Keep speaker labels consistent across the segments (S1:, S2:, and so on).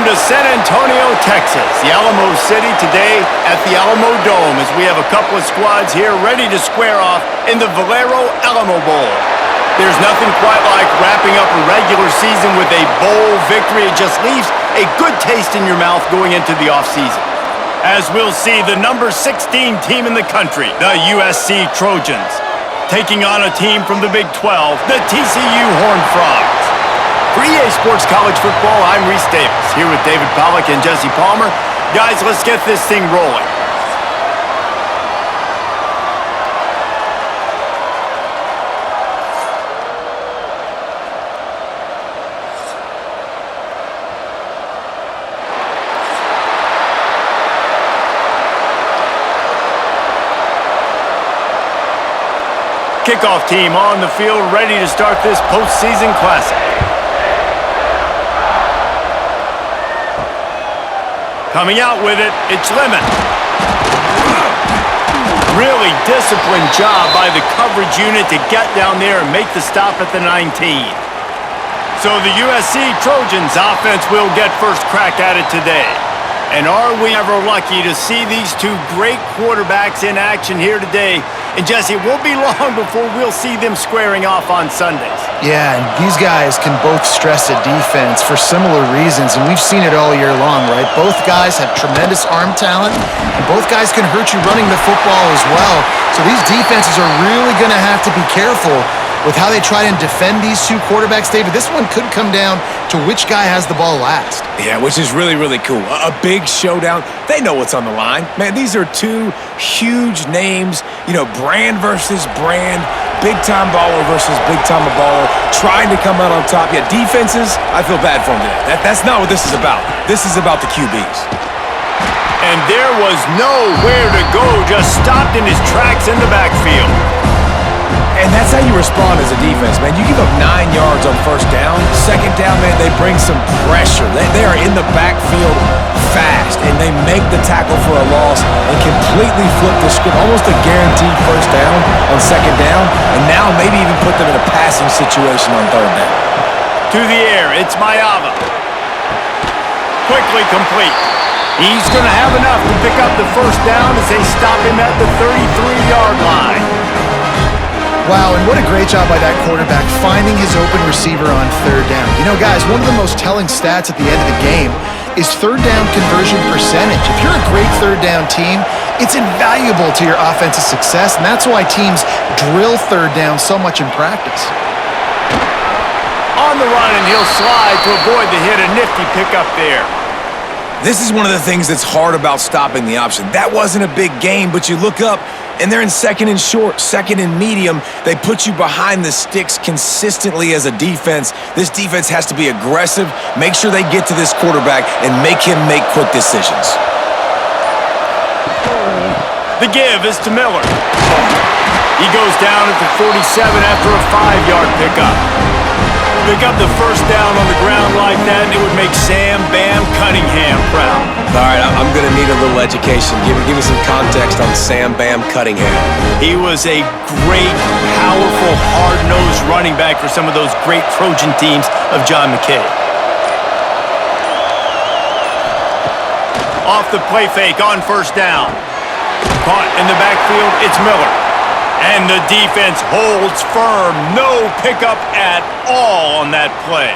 S1: to San Antonio, Texas, the Alamo City today at the Alamo Dome as we have a couple of squads here ready to square off in the Valero Alamo Bowl. There's nothing quite like wrapping up a regular season with a bowl victory. It just leaves a good taste in your mouth going into the offseason. As we'll see the number 16 team in the country, the USC Trojans, taking on a team from the Big 12, the TCU Horned Frogs. For EA Sports College Football, I'm Reese Davis, here with David Pollack and Jesse Palmer. Guys, let's get this thing rolling. Kickoff team on the field, ready to start this postseason classic. Coming out with it, it's Lemon. Really disciplined job by the coverage unit to get down there and make the stop at the 19. So the USC Trojans offense will get first crack at it today. And are we ever lucky to see these two great quarterbacks in action here today? And Jesse, it won't be long before we'll see them squaring off on Sundays.
S2: Yeah, and these guys can both stress a defense for similar reasons, and we've seen it all year long, right? Both guys have tremendous arm talent, and both guys can hurt you running the football as well. So these defenses are really going to have to be careful with how they try and defend these two quarterbacks, David. This one could come down to which guy has the ball last.
S3: Yeah, which is really, really cool. A big showdown. They know what's on the line. Man, these are two huge names, you know, brand versus brand, big-time baller versus big-time baller, trying to come out on top. Yeah, defenses, I feel bad for them today. That's not what this is about. This is about the QBs.
S1: And there was nowhere to go, just stopped in his tracks in the backfield.
S3: And that's how you respond as a defense, man. You give up 9 yards on first down. Second down, man, they bring some pressure. They are in the backfield fast, and they make the tackle for a loss and completely flip the script. Almost a guaranteed first down on second down, and now maybe even put them in a passing situation on third down.
S1: To the air, it's Mayava. Quickly complete. He's going to have enough to pick up the first down as they stop him at the 33-yard line.
S2: Wow, and what a great job by that quarterback finding his open receiver on third down. You know, guys, one of the most telling stats at the end of the game is third down conversion percentage. If you're a great third down team, it's invaluable to your offensive success, and that's why teams drill third down so much in practice.
S1: On the run, and he'll slide to avoid the hit. A nifty pickup there.
S3: This is one of the things that's hard about stopping the option. That wasn't a big game, but you look up, and they're in second and short, second and medium. They put you behind the sticks consistently as a defense. This defense has to be aggressive, make sure they get to this quarterback, and make him make quick decisions.
S1: The give is to Miller. He goes down at the 47 after a 5-yard pickup. Pick up the first down on the ground like that, and it would make Sam Bam Cunningham proud.
S3: All right, I'm going to need a little education. Give me some context on Sam Bam Cunningham.
S1: He was a great, powerful, hard-nosed running back for some of those great Trojan teams of John McKay. Off the play fake on first down. Caught in the backfield, it's Miller. And the defense holds firm. No pickup at all on that play.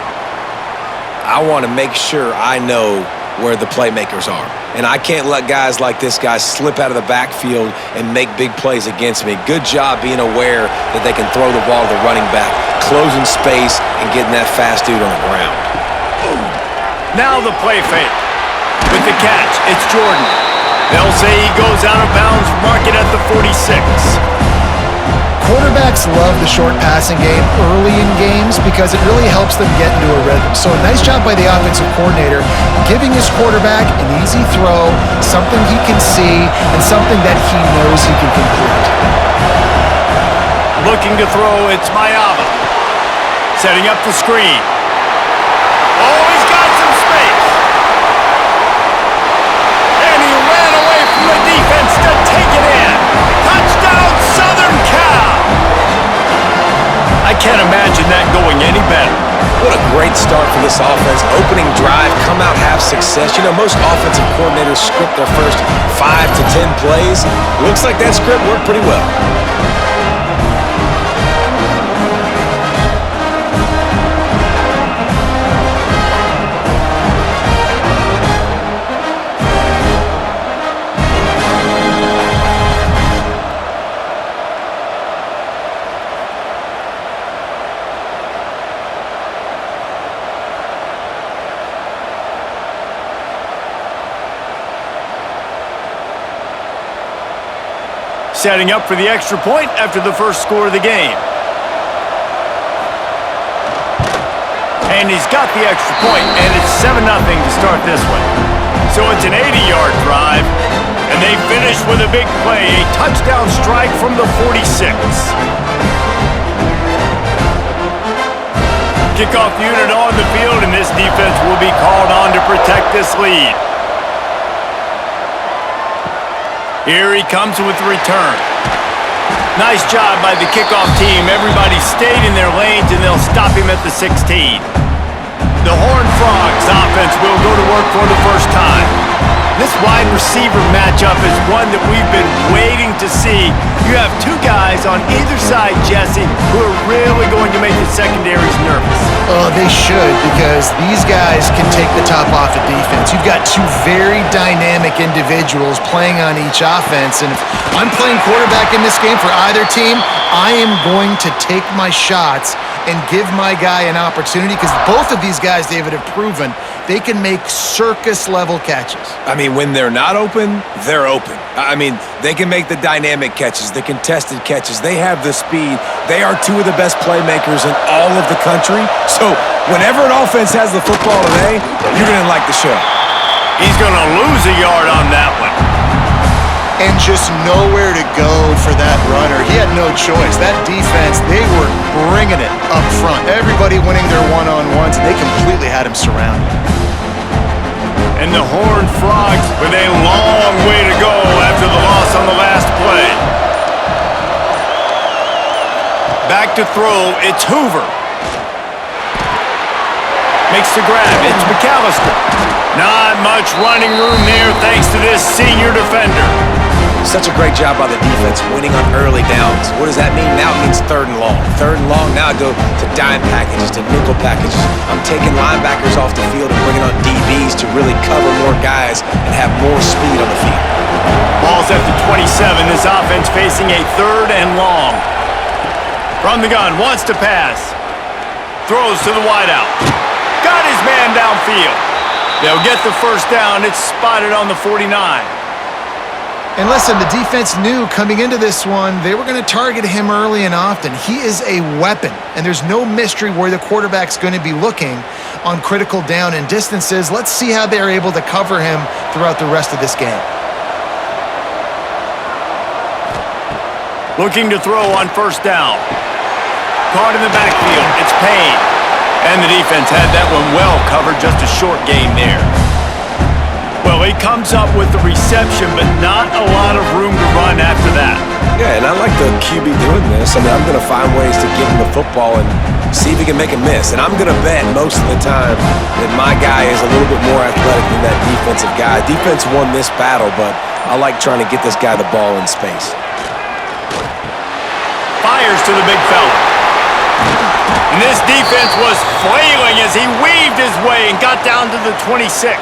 S3: I want to make sure I know where the playmakers are. And I can't let guys like this guy slip out of the backfield and make big plays against me. Good job being aware that they can throw the ball to the running back, closing space, and getting that fast dude on the ground.
S1: Now the play fake. With the catch, it's Jordan. They'll say he goes out of bounds, mark it at the 46.
S2: Quarterbacks love the short passing game early in games because it really helps them get into a rhythm. So a nice job by the offensive coordinator giving his quarterback an easy throw, something he can see, and something that he knows he can complete.
S1: Looking to throw, it's Mayava. Setting up the screen. Oh, he's got some space. And he ran away from the defense to take it in. Touchdown, Southern Cal! I can't imagine that going any better.
S3: What a great start for this offense. Opening drive, come out, have success. You know, most offensive coordinators script their first 5 to 10 plays. Looks like that script worked pretty well.
S1: Setting up for the extra point after the first score of the game. And he's got the extra point, and it's 7-0 to start this one. So it's an 80-yard drive, and they finish with a big play, a touchdown strike from the 46. Kickoff unit on the field, and this defense will be called on to protect this lead. Here he comes with the return. Nice job by the kickoff team. Everybody stayed in their lanes, and they'll stop him at the 16. The Horned Frogs offense will go to work for the first time. This wide receiver matchup is one that we've been waiting to see. You have two guys on either side, Jesse, who are really going to make the secondaries nervous.
S2: Oh, they should, because these guys can take the top off the defense. You've got two very dynamic individuals playing on each offense, and if I'm playing quarterback in this game for either team, I am going to take my shots and give my guy an opportunity, because both of these guys, David, have proven they can make circus-level catches.
S3: I mean, when they're not open, they're open. I mean, they can make the dynamic catches, the contested catches. They have the speed. They are two of the best playmakers in all of the country. So whenever an offense has the football today, you're going to like the show.
S1: He's going to lose a yard on that one.
S2: And just nowhere to go for that runner. He had no choice. That defense, they were bringing it up front. Everybody winning their one-on-ones, and they completely had him surrounded.
S1: And the Horned Frogs with a long way to go after the loss on the last play. Back to throw, it's Hoover. Makes the grab, it's McAllister. Not much running room there thanks to this senior defender.
S3: Such a great job by the defense winning on early downs. What does that mean? Now it means 3rd and long. 3rd and long, now I go to dime packages, to nickel packages. I'm taking linebackers off the field and bringing on DBs to really cover more guys and have more speed on the field.
S1: Ball's at the 27. This offense facing a 3rd and long. From the gun, wants to pass. Throws to the wideout. Got his man downfield. They'll get the first down. It's spotted on the 49.
S2: And listen, the defense knew coming into this one, they were going to target him early and often. He is a weapon, and there's no mystery where the quarterback's going to be looking on critical down and distances. Let's see how they're able to cover him throughout the rest of this game.
S1: Looking to throw on first down. Caught in the backfield. It's Payne. And the defense had that one well covered. Just a short gain there. Well, he comes up with the reception, but not a lot of room to run after that.
S3: Yeah, and I like the QB doing this. I mean, I'm going to find ways to give him the football and see if he can make a miss. And I'm going to bet most of the time that my guy is a little bit more athletic than that defensive guy. Defense won this battle, but I like trying to get this guy the ball in space.
S1: Fires to the big fella. And this defense was flailing as he weaved his way and got down to the 26.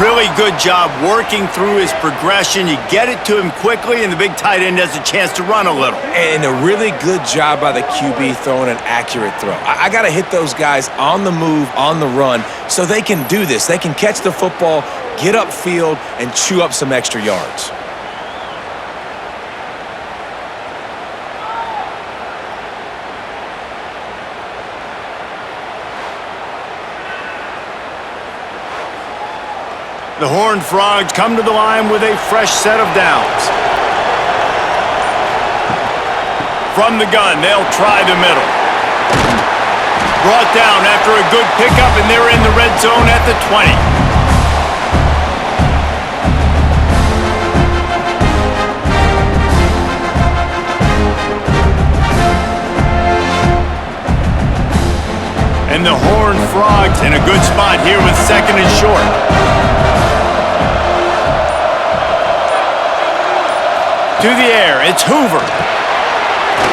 S1: Really good job working through his progression. You get it to him quickly, and the big tight end has a chance to run a little.
S3: And a really good job by the QB throwing an accurate throw. I got to hit those guys on the move, on the run, so they can do this. They can catch the football, get upfield, and chew up some extra yards.
S1: The Horned Frogs come to the line with a fresh set of downs. From the gun, they'll try the middle. Brought down after a good pickup, and they're in the red zone at the 20. And And the Horned Frogs in a good spot here with second and short. To the air, it's Hoover.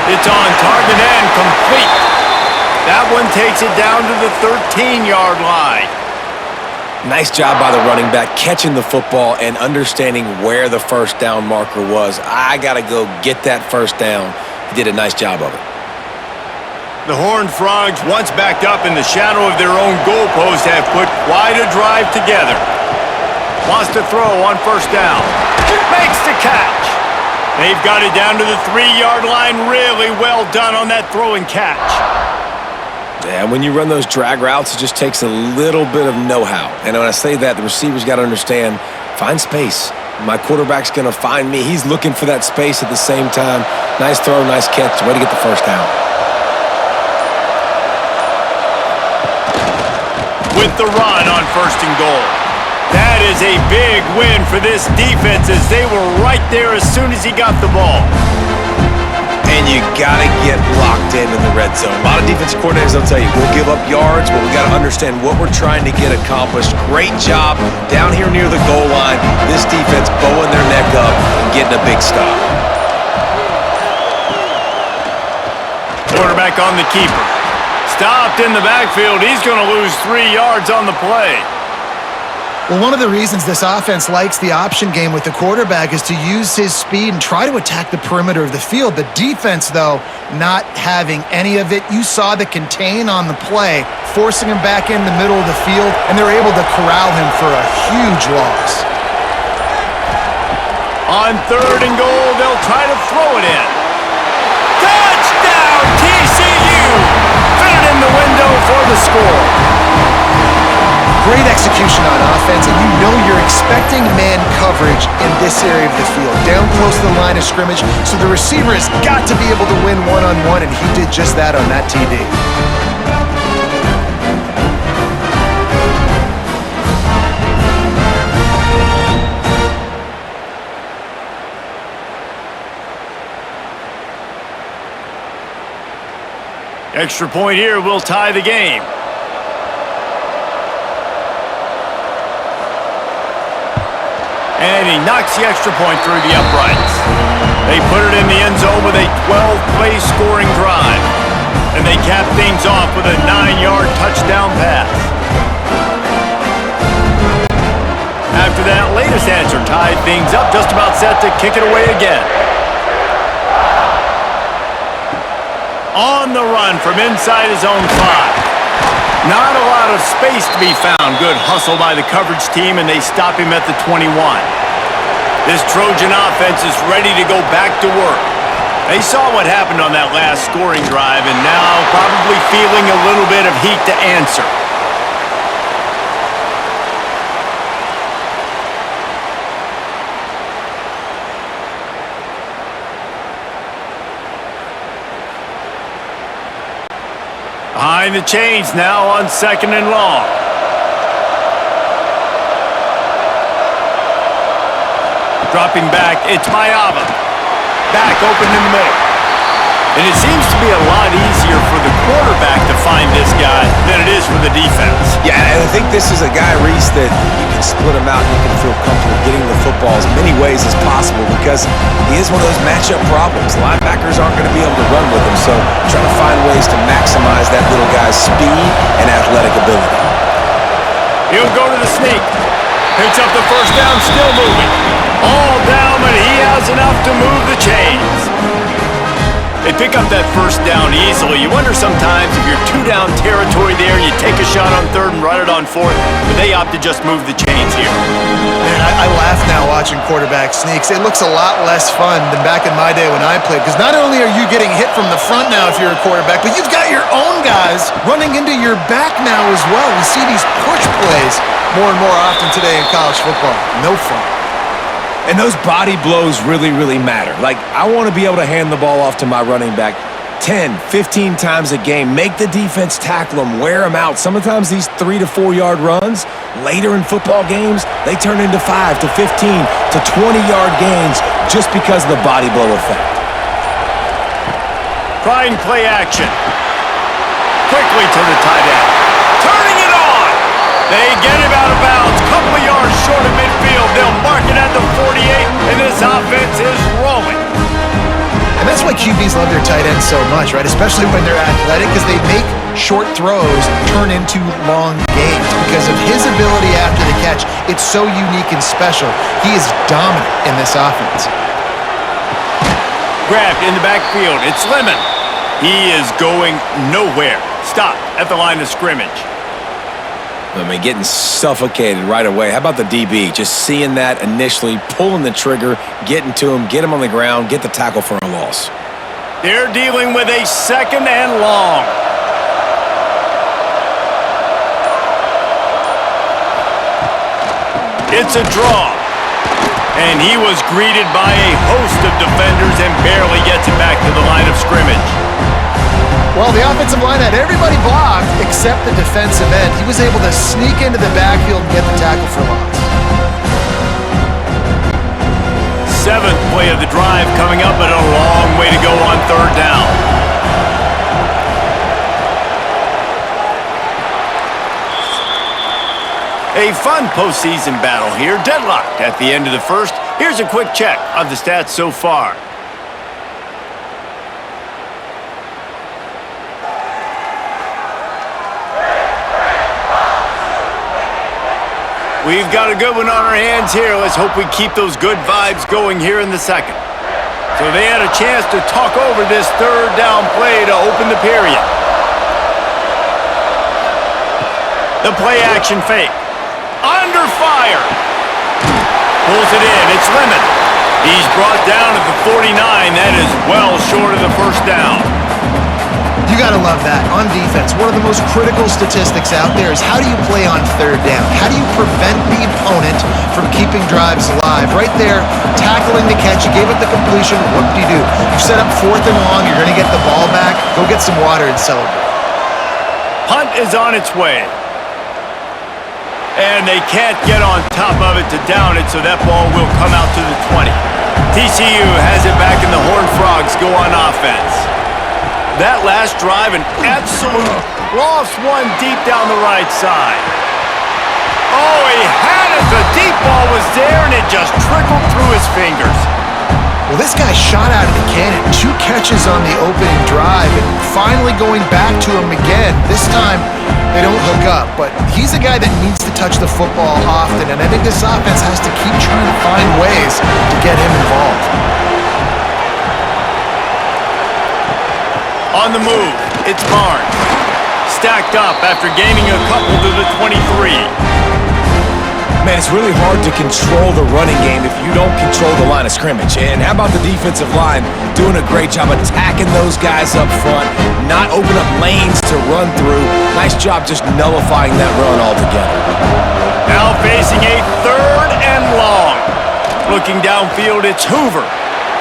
S1: It's on target and complete. That one takes it down to the 13-yard line.
S3: Nice job by the running back catching the football and understanding where the first down marker was. I got to go get that first down. He did a nice job of it.
S1: The Horned Frogs, once backed up in the shadow of their own goalpost, have put quite a drive together. Wants to throw on first down. Makes the catch. They've got it down to the 3-yard line. Really well done on that throw and catch.
S3: Yeah, when you run those drag routes, it just takes a little bit of know-how. And when I say that, the receivers got to understand, find space. My quarterback's going to find me. He's looking for that space at the same time. Nice throw, nice catch. Way to get the first down.
S1: With the run on first and goal. That is a big win for this defense as they were right there as soon as he got the ball.
S3: And you got to get locked in the red zone. A lot of defensive coordinators, they'll tell you, we'll give up yards, but we got to understand what we're trying to get accomplished. Great job down here near the goal line. This defense bowing their neck up and getting a big stop.
S1: Quarterback on the keeper. Stopped in the backfield. He's going to lose 3 yards on the play.
S2: Well, one of the reasons this offense likes the option game with the quarterback is to use his speed and try to attack the perimeter of the field. The defense, though, not having any of it. You saw the contain on the play, forcing him back in the middle of the field, and they're able to corral him for a huge loss.
S1: On third and goal, they'll try to throw it in. Touchdown, TCU! Fit it in the window for the score.
S2: Great execution on offense, and you know you're expecting man coverage in this area of the field, down close to the line of scrimmage, so the receiver has got to be able to win one-on-one, and he did just that on that TD.
S1: Extra point here will tie the game. And he knocks the extra point through the uprights. They put it in the end zone with a 12-play scoring drive. And they cap things off with a 9-yard touchdown pass. After that latest answer tied things up, just about set to kick it away again. On the run from inside his own 5. Not a lot of space to be found. Good hustle by the coverage team, and they stop him at the 21. This Trojan offense is ready to go back to work. They saw what happened on that last scoring drive, and now probably feeling a little bit of heat to answer. Behind the chains now on second and long. Dropping back, it's Mayava. Back open in the middle. And it seems to be a lot easier for the quarterback to find this guy than it is for the defense.
S3: Yeah, and I think this is a guy, Reese, that you can split him out and you can feel comfortable getting the football as many ways as possible because he is one of those matchup problems. Linebackers aren't going to be able to run with him, so trying to find ways to maximize that little guy's speed and athletic ability.
S1: He'll go to the sneak. Picks up the first down, still moving. All down, but he has enough to move the chains. They pick up that first down easily. You wonder sometimes if you're 2-down territory there, you take a shot on third and run it on fourth, but they opt to just move the chains here.
S2: Man, I laugh now watching quarterback sneaks. It looks a lot less fun than back in my day when I played, because not only are you getting hit from the front now if you're a quarterback, but you've got your own guys running into your back now as well. We see these push plays more and more often today in college football. No fun.
S3: And those body blows really, really matter. Like, I want to be able to hand the ball off to my running back 10, 15 times a game. Make the defense tackle them, wear them out. Sometimes these 3 to 4 yard runs, later in football games, they turn into 5 to 15 to 20-yard gains just because of the body blow effect.
S1: Trying play action. Quickly to the tight end. They get him out of bounds, couple of yards short of midfield. They'll mark it at the 48, and this offense is rolling.
S2: And that's why QBs love their tight ends so much, right? Especially when they're athletic, because they make short throws turn into long gains. Because of his ability after the catch, it's so unique and special. He is dominant in this offense.
S1: Grabbed in the backfield. It's Lemon. He is going nowhere. Stopped at the line of scrimmage.
S3: I mean, getting suffocated right away. How about the DB? Just seeing that initially, pulling the trigger, getting to him, get him on the ground, get the tackle for a loss.
S1: They're dealing with a 2nd and long. It's a draw. And he was greeted by a host of defenders and barely gets it back to the line of scrimmage.
S2: Well, the offensive line had everybody blocked except the defensive end. He was able to sneak into the backfield and get the tackle for loss.
S1: 7th play of the drive coming up, and a long way to go on 3rd down. A fun postseason battle here, deadlocked at the end of the first. Here's a quick check of the stats so far. We've got a good one on our hands here. Let's hope we keep those good vibes going here in the second. So they had a chance to talk over this 3rd down play to open the period. The play action fake. Under fire. Pulls it in. It's Lemon. He's brought down at the 49. That is well short of the 1st down.
S2: You got to love that. On defense, one of the most critical statistics out there is how do you play on 3rd down? How do you prevent the opponent from keeping drives alive? Right there, tackling the catch. You gave up the completion. What do? You set up 4th and long. You're going to get the ball back. Go get some water and celebrate.
S1: Punt is on its way. And they can't get on top of it to down it, so that ball will come out to the 20. TCU has it back, and the Horned Frogs go on offense. That last drive, an absolute lost one deep down the right side. Oh, he had it. The deep ball was there, and it just trickled through his fingers.
S2: Well, this guy shot out of the cannon. 2 catches on the opening drive, and finally going back to him again. This time, they don't hook up, but he's a guy that needs to touch the football often, and I think this offense has to keep trying to find ways to get him involved.
S1: On the move, it's Barnes. Stacked up after gaining a couple to the 23.
S3: Man, it's really hard to control the running game if you don't control the line of scrimmage. And how about the defensive line doing a great job attacking those guys up front, not open up lanes to run through. Nice job just nullifying that run altogether.
S1: Now facing a 3rd and long. Looking downfield, it's Hoover.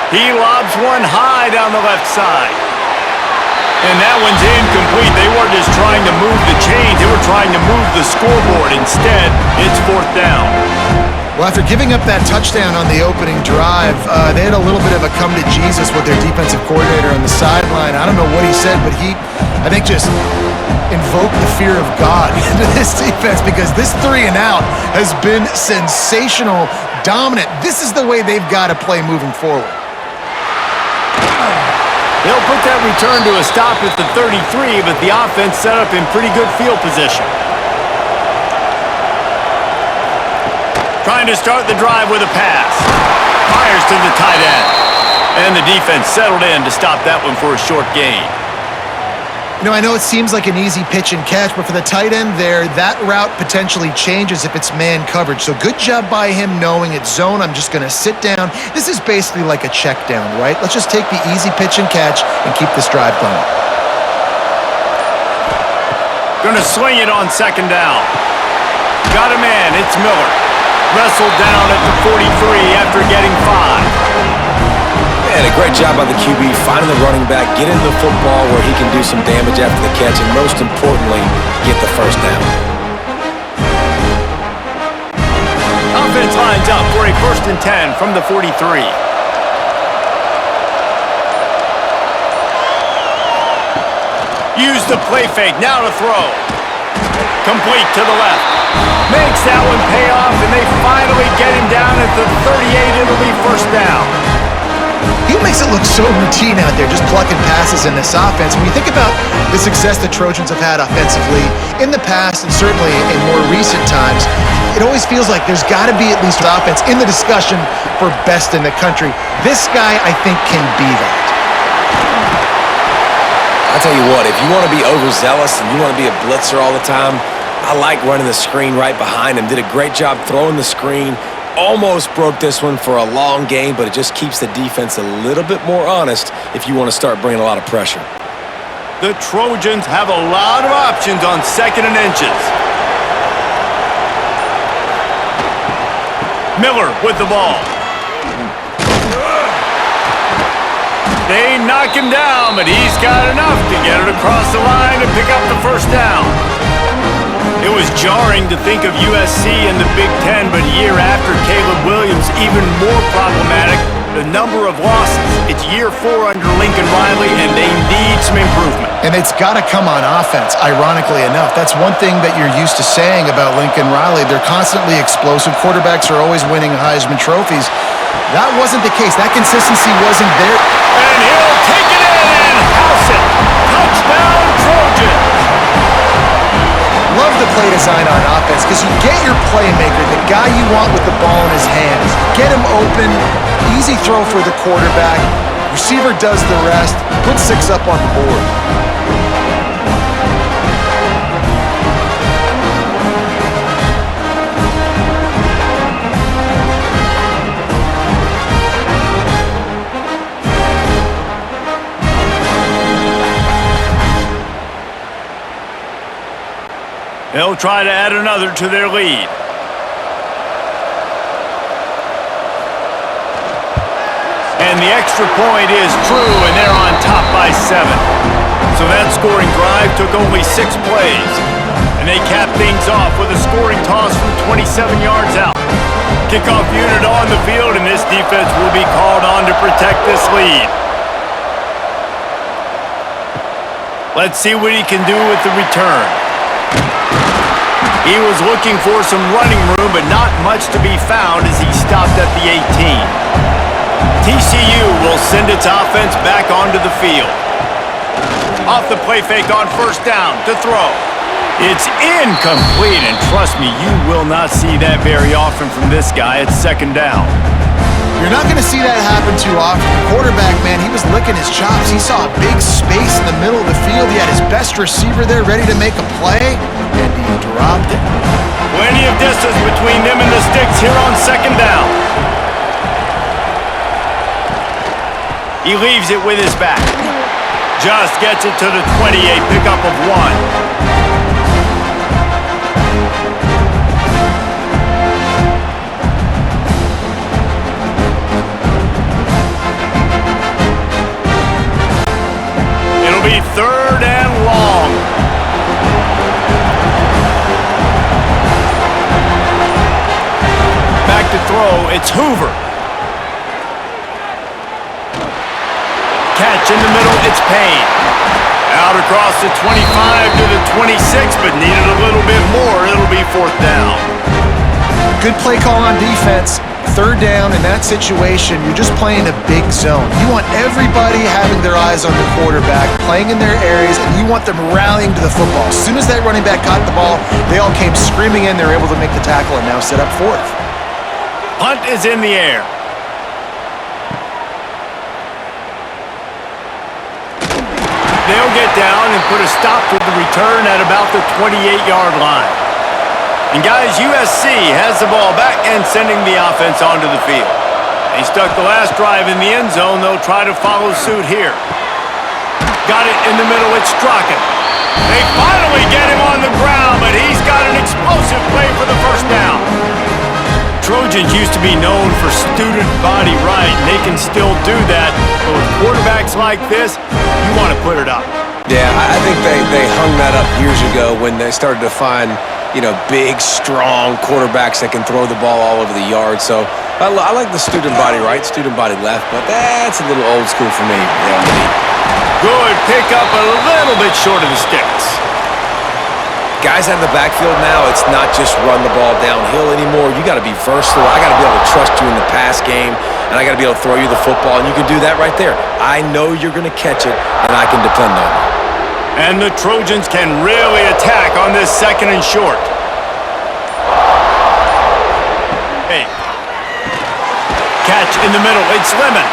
S1: He lobs one high down the left side. And that one's incomplete. They weren't just trying to move the chains. They were trying to move the scoreboard. Instead, it's 4th down.
S2: Well, after giving up that touchdown on the opening drive, they had a little bit of a come to Jesus with their defensive coordinator on the sideline. I don't know what he said, but he, I think, just invoked the fear of God into this defense, because this 3 and out has been sensational, dominant. This is the way they've got to play moving forward.
S1: They'll put that return to a stop at the 33, but the offense set up in pretty good field position. Trying to start the drive with a pass. Fires to the tight end. And the defense settled in to stop that one for a short gain.
S2: You know, I know it seems like an easy pitch and catch, but for the tight end there, that route potentially changes if it's man coverage. So good job by him knowing it's zone. I'm just going to sit down. This is basically like a check down, right? Let's just take the easy pitch and catch and keep this drive going.
S1: Going to swing it on 2nd down. Got a man. It's Miller. Wrestled down at the 43 after getting 5.
S3: And a great job by the QB finding the running back, getting the football where he can do some damage after the catch, and most importantly, get the 1st down.
S1: Offense lines up for a 1st and 10 from the 43. Use the play fake, now to throw. Complete to the left. Makes that one pay off, and they finally get him down at the 38. It'll be first down.
S2: He makes it look so routine out there, just plucking passes in this offense. When you think about the success the Trojans have had offensively in the past and certainly in more recent times, it always feels like there's got to be at least offense in the discussion for best in the country. This guy, I think, can be that.
S3: I'll tell you what, if you want to be overzealous and you want to be a blitzer all the time, I like running the screen right behind him. Did a great job throwing the screen. Almost broke this one for a long game, but it just keeps the defense a little bit more honest if you want to start bringing a lot of pressure.
S1: The Trojans have a lot of options on 2nd and inches. Miller with the ball. They knock him down, but he's got enough to get it across the line and pick up the first down. It was jarring to think of USC in the Big Ten, but a year after Caleb Williams, even more problematic, the number of losses. It's year 4 under Lincoln Riley, and they need some improvement.
S2: And it's got to come on offense, ironically enough. That's one thing that you're used to saying about Lincoln Riley. They're constantly explosive. Quarterbacks are always winning Heisman trophies. That wasn't the case. That consistency wasn't there.
S1: And he'll take it in and house it. Touchdown, Trojans.
S2: Love the play design on offense because you get your playmaker, the guy you want with the ball in his hands. Get him open, easy throw for the quarterback. Receiver does the rest, put 6 up on the board.
S1: They'll try to add another to their lead. And the extra point is true, and they're on top by 7. So that scoring drive took only 6 plays. And they cap things off with a scoring toss from 27 yards out. Kickoff unit on the field, and this defense will be called on to protect this lead. Let's see what he can do with the return. He was looking for some running room, but not much to be found as he stopped at the 18. TCU will send its offense back onto the field. Off the play fake on first down to throw. It's incomplete, and trust me, you will not see that very often from this guy at 2nd down.
S2: You're not going to see that happen too often. The quarterback, man, he was licking his chops. He saw a big space in the middle of the field. He had his best receiver there ready to make a play, and he dropped it.
S1: Plenty of distance between them and the sticks here on 2nd down. He leaves it with his back. Just gets it to the 28, pickup of 1. It'll be 3rd and long. Back to throw, it's Hoover. Catch in the middle, it's Payne. Out across the 25 to the 26, but needed a little bit more. It'll be 4th down.
S2: Good play call on defense. 3rd down in that situation, you're just playing a big zone. You want everybody having their eyes on the quarterback, playing in their areas, and you want them rallying to the football. As soon as that running back caught the ball, they all came screaming in. They were able to make the tackle and now set up 4th.
S1: Punt is in the air. They'll get down and put a stop to the return at about the 28-yard line. And guys, USC has the ball back and sending the offense onto the field. They stuck the last drive in the end zone. They'll try to follow suit here. Got it in the middle. It's Strachan. They finally get him on the ground, but he's got an explosive play for the first down. Trojans used to be known for student body right, and they can still do that. But with quarterbacks like this, you want to put it up.
S3: Yeah, I think they hung that up years ago when they started to find, big, strong quarterbacks that can throw the ball all over the yard. So I like the student body right, student body left, but that's a little old school for me.
S1: Good pickup, a little bit short of the sticks.
S3: Guys out of the backfield now, it's not just run the ball downhill anymore. You got to be versatile. I got to be able to trust you in the pass game, and I got to be able to throw you the football, and you can do that right there. I know you're going to catch it, and I can depend on it.
S1: And the Trojans can really attack on this 2nd and short. Hey. Catch in the middle. It's Lemon.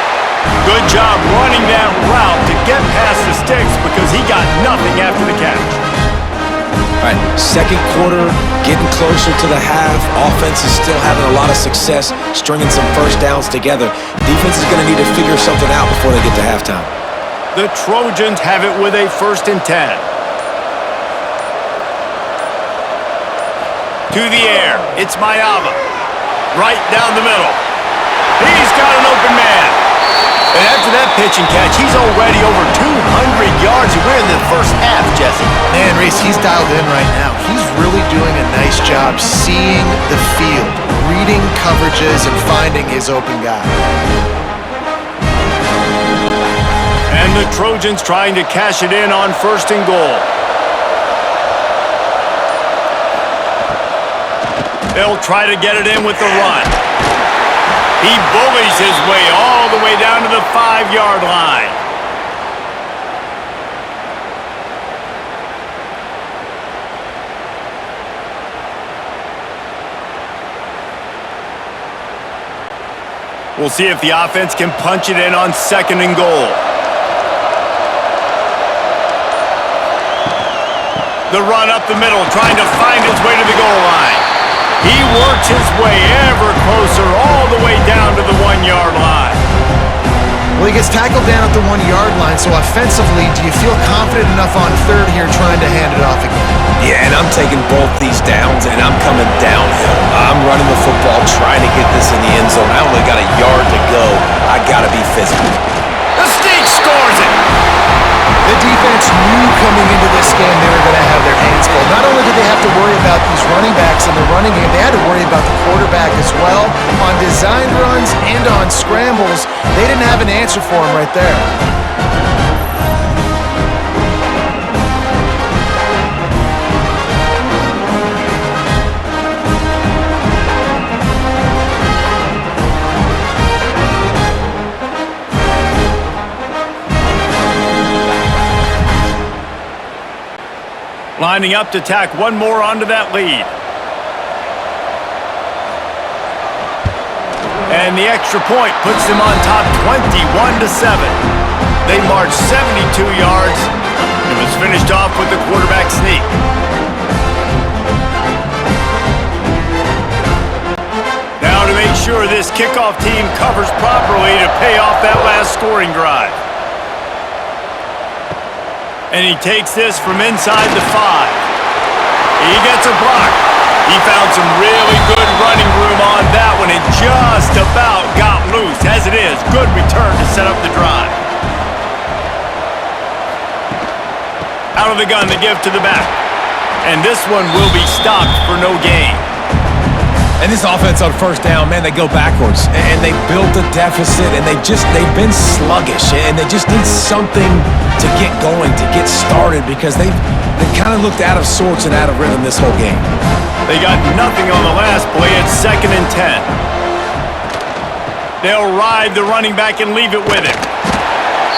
S1: Good job running that route to get past the sticks because he got nothing after the catch.
S3: All right, 2nd quarter, getting closer to the half. Offense is still having a lot of success stringing some first downs together. Defense is going to need to figure something out before they get to halftime.
S1: The Trojans have it with a 1st and 10. To the air, it's Mayava. Right down the middle. He's got an open man. And after that pitch and catch, he's already over 200 yards. We're in the first half, Jesse.
S2: Man, Reese, he's dialed in right now. He's really doing a nice job seeing the field, reading coverages, and finding his open guy.
S1: And the Trojans trying to cash it in on 1st and goal. They'll try to get it in with the run. He bullies his way all the way down to the 5-yard line. We'll see if the offense can punch it in on 2nd and goal. The run up the middle, trying to find his way to the goal line. He works his way ever closer, all the way down to the 1-yard line.
S2: Well, he gets tackled down at the 1-yard line, so offensively, do you feel confident enough on 3rd here trying to hand it off again?
S3: Yeah, and I'm taking both these downs, and I'm coming downhill. I'm running the football, trying to get this in the end zone. I only got a yard to go. I got to be physical.
S1: The Sneak scores it!
S2: The defense knew coming into this game they were going to have their hands full. Not only did they have to worry about these running backs in the running game, they had to worry about the quarterback as well. On design runs and on scrambles, they didn't have an answer for him right there.
S1: Lining up to tack one more onto that lead. And the extra point puts them on top 21-7. They marched 72 yards and was finished off with the quarterback sneak. Now to make sure this kickoff team covers properly to pay off that last scoring drive. And he takes this from inside the 5. He gets a block. He found some really good running room on that one and just about got loose. As it is, good return to set up the drive. Out of the gun, the give to the back. And this one will be stopped for no gain.
S3: And this offense on 1st down, man, they go backwards. And they built a deficit, and they've been sluggish. And they just need something to get going, to get started, because they've kind of looked out of sorts and out of rhythm this whole game.
S1: They got nothing on the last play. It's 2nd and 10. They'll ride the running back and leave it with him.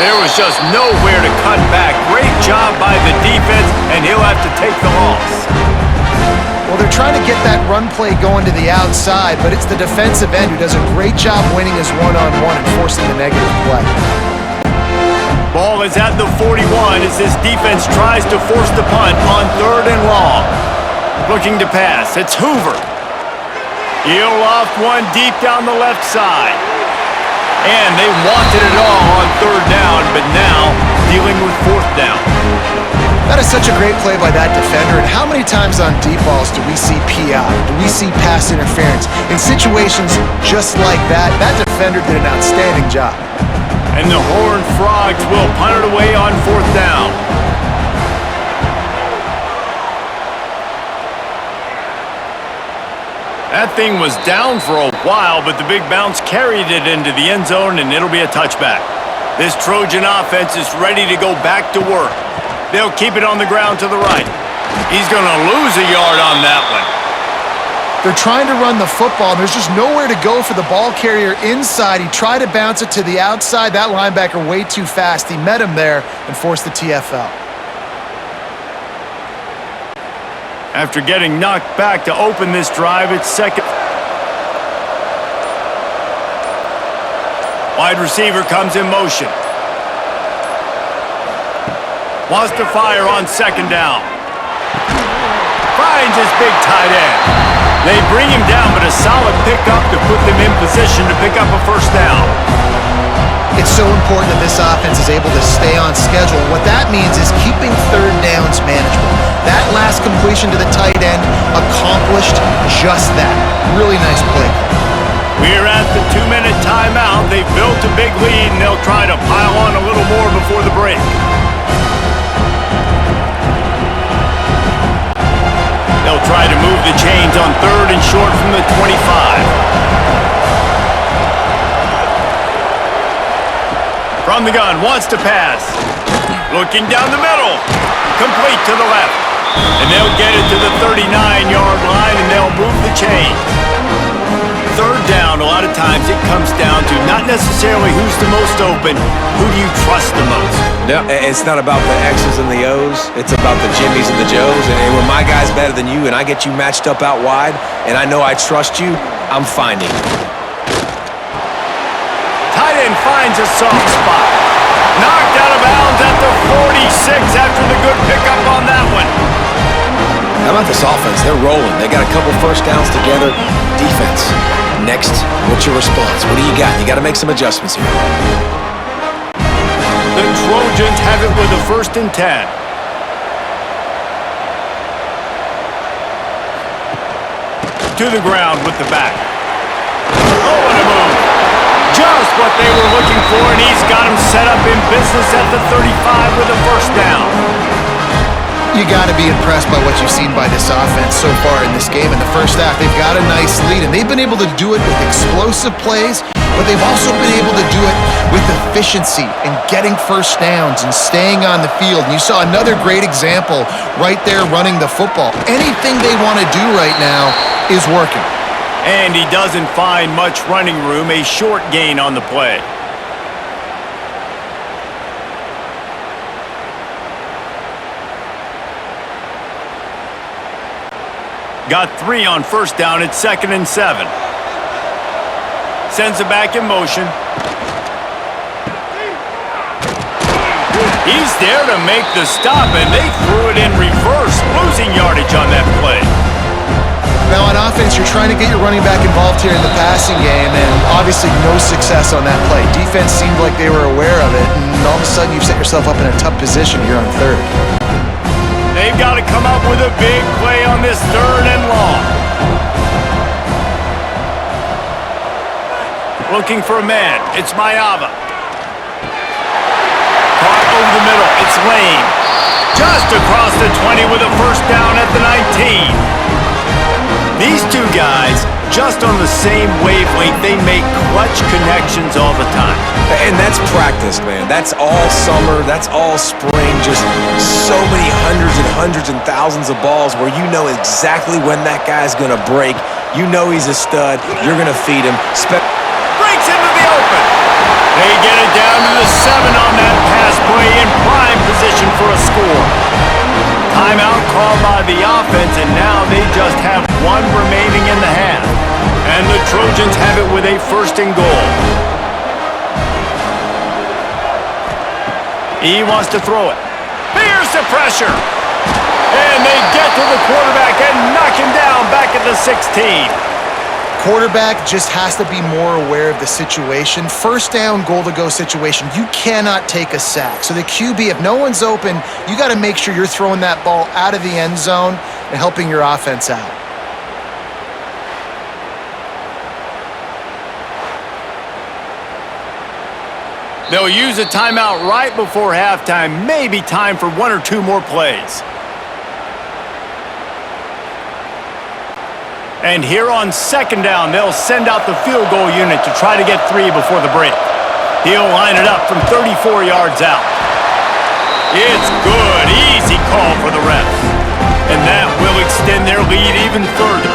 S1: There was just nowhere to cut back. Great job by the defense, and he'll have to take the loss.
S2: Well, they're trying to get that run play going to the outside, but it's the defensive end who does a great job winning his one-on-one and forcing the negative play.
S1: Ball is at the 41 as this defense tries to force the punt on 3rd and long. Looking to pass, it's Hoover. He'll loft one deep down the left side. And they wanted it all on 3rd down, but now dealing with 4th down.
S2: That is such a great play by that defender, and how many times on deep balls do we see PI? Do we see pass interference? In situations just like that, that defender did an outstanding job.
S1: And the Horned Frogs will punt it away on 4th down. That thing was down for a while, but the big bounce carried it into the end zone, and it'll be a touchback. This Trojan offense is ready to go back to work. They'll keep it on the ground to the right. He's going to lose a yard on that one.
S2: They're trying to run the football, and there's just nowhere to go for the ball carrier inside. He tried to bounce it to the outside. That linebacker way too fast. He met him there and forced the TFL.
S1: After getting knocked back to open this drive, it's second. Wide receiver comes in motion. Wants to fire on second down. Finds his big tight end. They bring him down, but a solid pickup to put them in position to pick up a first down.
S2: It's so important that this offense is able to stay on schedule. What that means is keeping third downs manageable. That last completion to the tight end accomplished just that. Really nice play.
S1: We're at the 2-minute timeout. They've built a big lead, and they'll try to pile on a little more before the break. They'll try to move the chains on third and short from the 25. From the gun, wants to pass. Looking down the middle. Complete to the left. And they'll get it to the 39-yard line, and they'll move the chains. Third down, a lot of times it comes down to not necessarily who's the most open, who do you trust the most?
S3: No, it's not about the X's and the O's. It's about the Jimmies and the Joes. And when my guy's better than you and I get you matched up out wide and I know I trust you, I'm finding you.
S1: Tight end finds a soft spot. Knocked out of bounds at the 46 after the good pickup on that one.
S3: How about this offense? They're rolling. They got a couple first downs together. Defense. Next, what's your response? What do you got? You got to make some adjustments here.
S1: The Trojans have it with a 1st and 10. To the ground with the back. Oh, what a move. Just what they were looking for, and he's got him set up in business at the 35 with a first down.
S2: You got to be impressed by what you've seen by this offense so far in this game. In the first half, they've got a nice lead, and they've been able to do it with explosive plays, but they've also been able to do it with efficiency and getting first downs and staying on the field. And you saw another great example right there running the football. Anything they want to do right now is working.
S1: And he doesn't find much running room, a short gain on the play. Got 3 on first down at 2nd and 7. Sends it back in motion. He's there to make the stop, and they threw it in reverse, losing yardage on that play.
S2: Now on offense, you're trying to get your running back involved here in the passing game, and obviously no success on that play. Defense seemed like they were aware of it, and all of a sudden you've set yourself up in a tough position here on third.
S1: They've got to come up with a big play on this 3rd and long. Looking for a man. It's Mayava. Caught over the middle. It's Lane. Just across the 20 with a first down at the 19. These two guys, just on the same wavelength, they make clutch connections all the time.
S3: And that's practice, man. That's all summer. That's all spring. Just so many hundreds and thousands of balls where you know exactly when that guy's going to break. You know he's a stud. You're going to feed him.
S1: Breaks into the open. They get it down to the 7 on that pass play in prime position for a score. Timeout called by the offense, and now they just have 1 remaining in the half. And the Trojans have it with a 1st and goal. He wants to throw it. Here's the pressure. And they get to the quarterback and knock him down back at the 16.
S2: Quarterback just has to be more aware of the situation. First down, goal-to-go situation. You cannot take a sack. So the QB, if no one's open, you got to make sure you're throwing that ball out of the end zone and helping your offense out.
S1: They'll use a timeout right before halftime. Maybe time for 1 or 2 more plays. And here on 2nd down, they'll send out the field goal unit to try to get 3 before the break. He'll line it up from 34 yards out. It's good. Easy call for the ref. and that will extend their lead even further.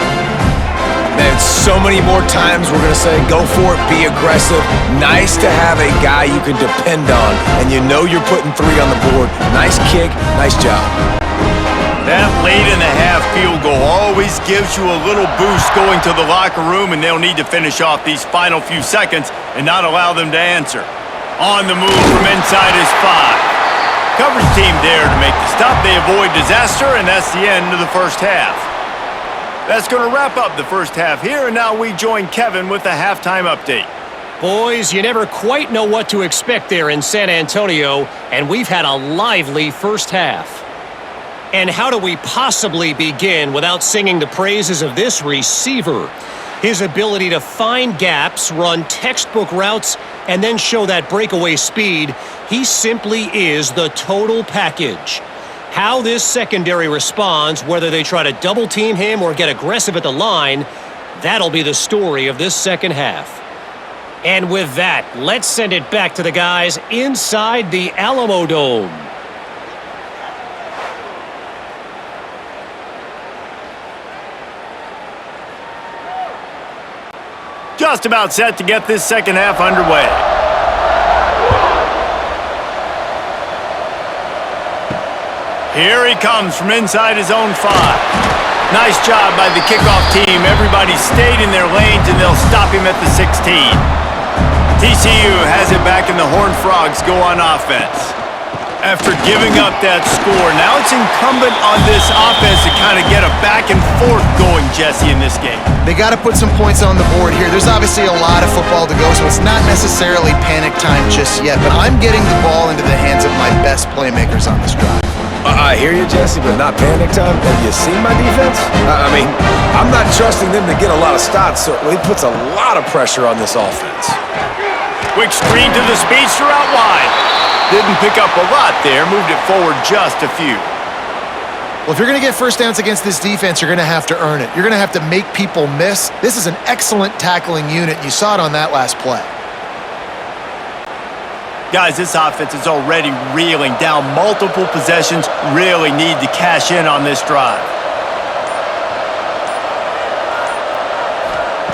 S3: Man, so many more times we're going to say, go for it, be aggressive. Nice to have a guy you can depend on, and you know you're putting 3 on the board. Nice kick, nice job.
S1: That late-in-the-half field goal always gives you a little boost going to the locker room, and they'll need to finish off these final few seconds and not allow them to answer. On the move from inside his 5. Coverage team there to make the stop. They avoid disaster, and that's the end of the first half. That's going to wrap up the first half here, and now we join Kevin with the halftime update.
S4: Boys, you never quite know what to expect there in San Antonio, and we've had a lively first half. And how do we possibly begin without singing the praises of this receiver? His ability to find gaps, run textbook routes, and then show that breakaway speed, he simply is the total package. How this secondary responds, whether they try to double team him or get aggressive at the line, that'll be the story of this second half. And with that, let's send it back to the guys inside the Alamo Dome.
S1: Just about set to get this second half underway. Here he comes from inside his own 5. Nice job by the kickoff team. Everybody stayed in their lanes, and they'll stop him at the 16. TCU has it back, and the Horned Frogs go on offense. After giving up that score, now it's incumbent on this offense to kind of get a back and forth going, Jesse, in this game.
S2: They got to put some points on the board here. There's obviously a lot of football to go, so it's not necessarily panic time just yet, but I'm getting the ball into the hands of my best playmakers on this drive.
S3: I hear you, Jesse, but not panic time. Have you seen my defense? I mean, I'm not trusting them to get a lot of stops, so it puts a lot of pressure on this offense.
S1: Quick screen to the speedster out wide. Didn't pick up a lot there, moved it forward just a few.
S2: Well, if you're going to get first downs against this defense, you're going to have to earn it. You're going to have to make people miss. This is an excellent tackling unit. You saw it on that last play.
S1: Guys, this offense is already reeling down multiple possessions. Really need to cash in on this drive.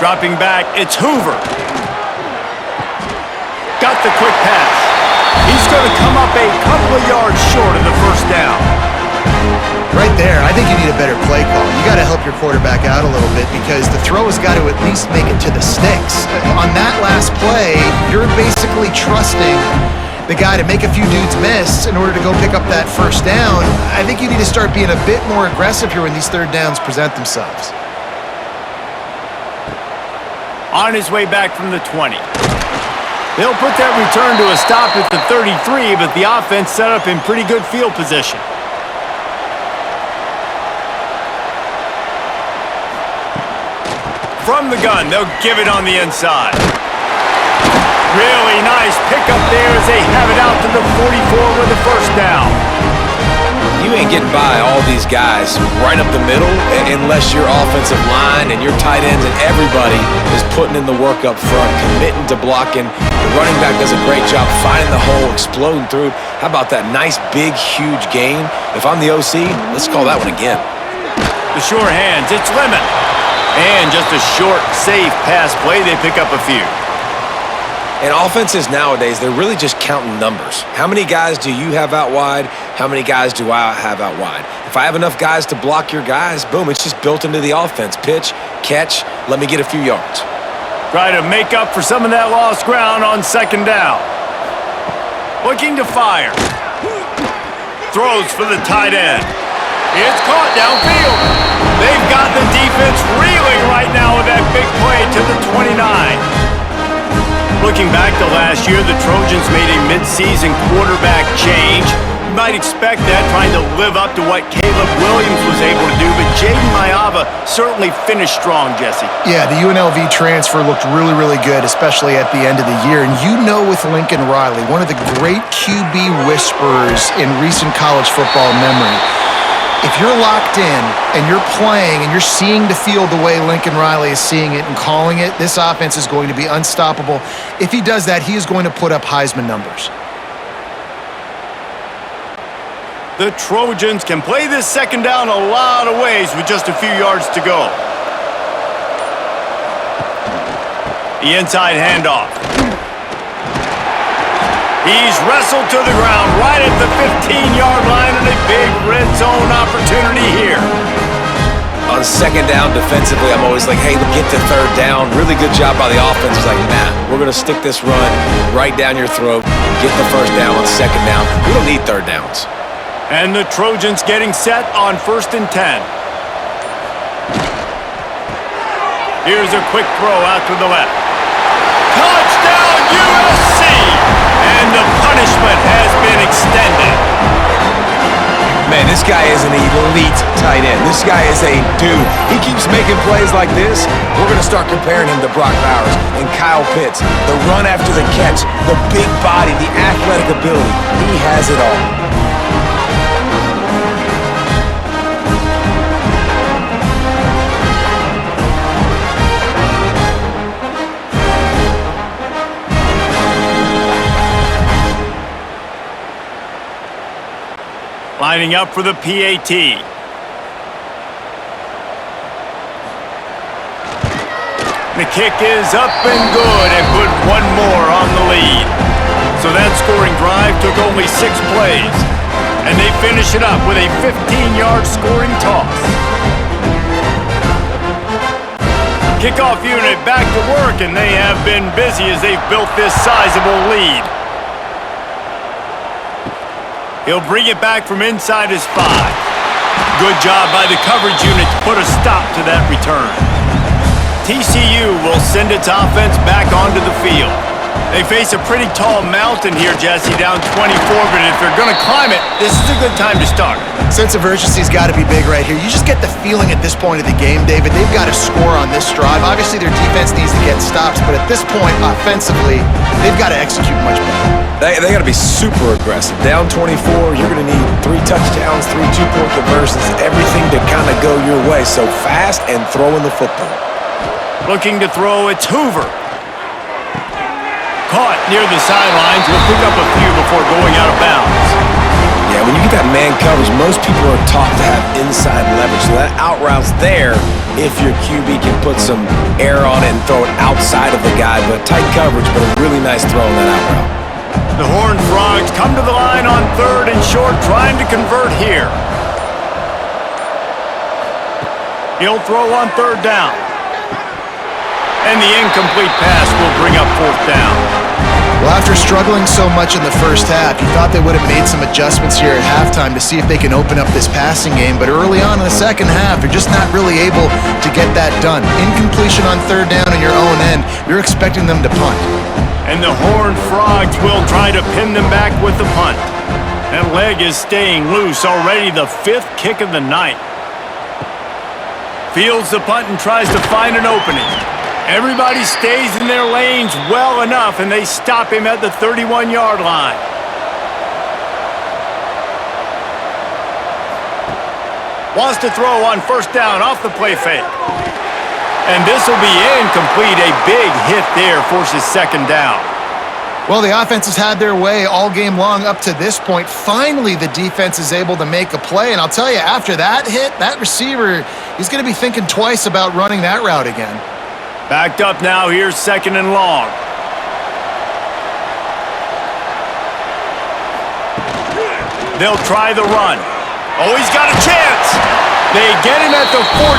S1: Dropping back, it's Hoover. Got the quick pass. He's going to come up a couple of yards short of the first down.
S2: Right there, I think you need a better play call. You got to help your quarterback out a little bit because the throw has got to at least make it to the sticks. On that last play, you're basically trusting the guy to make a few dudes miss in order to go pick up that first down. I think you need to start being a bit more aggressive here when these third downs present themselves.
S1: On his way back from the 20. They'll put that return to a stop at the 33, but the offense set up in pretty good field position. From the gun, they'll give it on the inside. Really nice pickup there as they have it out to the 44 with the first down.
S3: You ain't getting by all these guys right up the middle unless your offensive line and your tight ends and everybody is putting in the work up front, committing to blocking. The running back does a great job finding the hole, exploding through. How about that nice, big, huge gain? If I'm the OC, let's call that one again.
S1: The sure hands, it's Lemon. And just a short, safe pass play, they pick up a few.
S3: And offenses nowadays, they're really just counting numbers. How many guys do you have out wide? How many guys do I have out wide? If I have enough guys to block your guys, boom, it's just built into the offense. Pitch, catch, let me get a few yards.
S1: Try to make up for some of that lost ground on second down. Looking to fire. Throws for the tight end. It's caught downfield. They've got the defense reeling right now with that big play to the 29. Looking back to last year, the Trojans made a mid-season quarterback change. You might expect that, trying to live up to what Caleb Williams was able to do, but Jaden Maiava certainly finished strong, Jesse.
S2: Yeah, the UNLV transfer looked really, really good, especially at the end of the year. And you know with Lincoln Riley, one of the great QB whisperers in recent college football memory, if you're locked in and you're playing and you're seeing the field the way Lincoln Riley is seeing it and calling it, this offense is going to be unstoppable. If he does that, he is going to put up Heisman numbers.
S1: The Trojans can play this second down a lot of ways with just a few yards to go. The inside handoff. He's wrestled to the ground right at the 15-yard line, and a big red zone opportunity here.
S3: On second down defensively, I'm always like, hey, get to third down. Really good job by the offense. It's like, nah, we're going to stick this run right down your throat. Get the first down on second down. We don't need third downs.
S1: And the Trojans getting set on 1st and 10. Here's a quick throw out to the left. Touchdown, USC! And the punishment has been extended.
S3: Man, this guy is an elite tight end. This guy is a dude. He keeps making plays like this. We're going to start comparing him to Brock Bowers and Kyle Pitts. The run after the catch, the big body, the athletic ability. He has it all.
S1: Lining up for the PAT. The kick is up and good, and put one more on the lead. So that scoring drive took only 6 plays, and they finish it up with a 15-yard scoring toss. Kickoff unit back to work, and they have been busy as they've built this sizable lead. He'll bring it back from inside his 5. Good job by the coverage unit to put a stop to that return. TCU will send its offense back onto the field. They face a pretty tall mountain here, Jesse, down 24, but if they're going to climb it, this is a good time to start.
S2: Sense of urgency's got to be big right here. You just get the feeling at this point of the game, David, they've got to score on this drive. Obviously, their defense needs to get stops, but at this point, offensively, they've got to execute much better.
S3: They got to be super aggressive. Down 24, you're going to need 3 touchdowns, 3 two-point conversions, everything to kind of go your way. So fast and throwing the football.
S1: Looking to throw, it's Hoover. Caught near the sidelines. Will pick up a few before going out of bounds.
S3: Yeah, when you get that man coverage, most people are taught to have inside leverage. So that out route's there if your QB can put some air on it and throw it outside of the guy. But tight coverage, but a really nice throw on that out route.
S1: The Horned Frogs come to the line on 3rd and short, trying to convert here. He'll throw on 3rd down. And the incomplete pass will bring up 4th down.
S2: Well, after struggling so much in the first half, you thought they would have made some adjustments here at halftime to see if they can open up this passing game. But early on in the second half, they're just not really able to get that done. Incompletion on 3rd down in your own end, you're expecting them to punt.
S1: And the Horned Frogs will try to pin them back with the punt. That leg is staying loose, already the 5th kick of the night. Fields the punt and tries to find an opening. Everybody stays in their lanes well enough, and they stop him at the 31-yard line. Wants to throw on 1st down off the play fake. And this will be incomplete. A big hit there forces 2nd down.
S2: Well, the offense has had their way all game long up to this point. Finally, the defense is able to make a play. And I'll tell you, after that hit, that receiver, he's going to be thinking twice about running that route again.
S1: Backed up now, here's 2nd and long. They'll try the run. Oh, he's got a chance. They get him at the 42,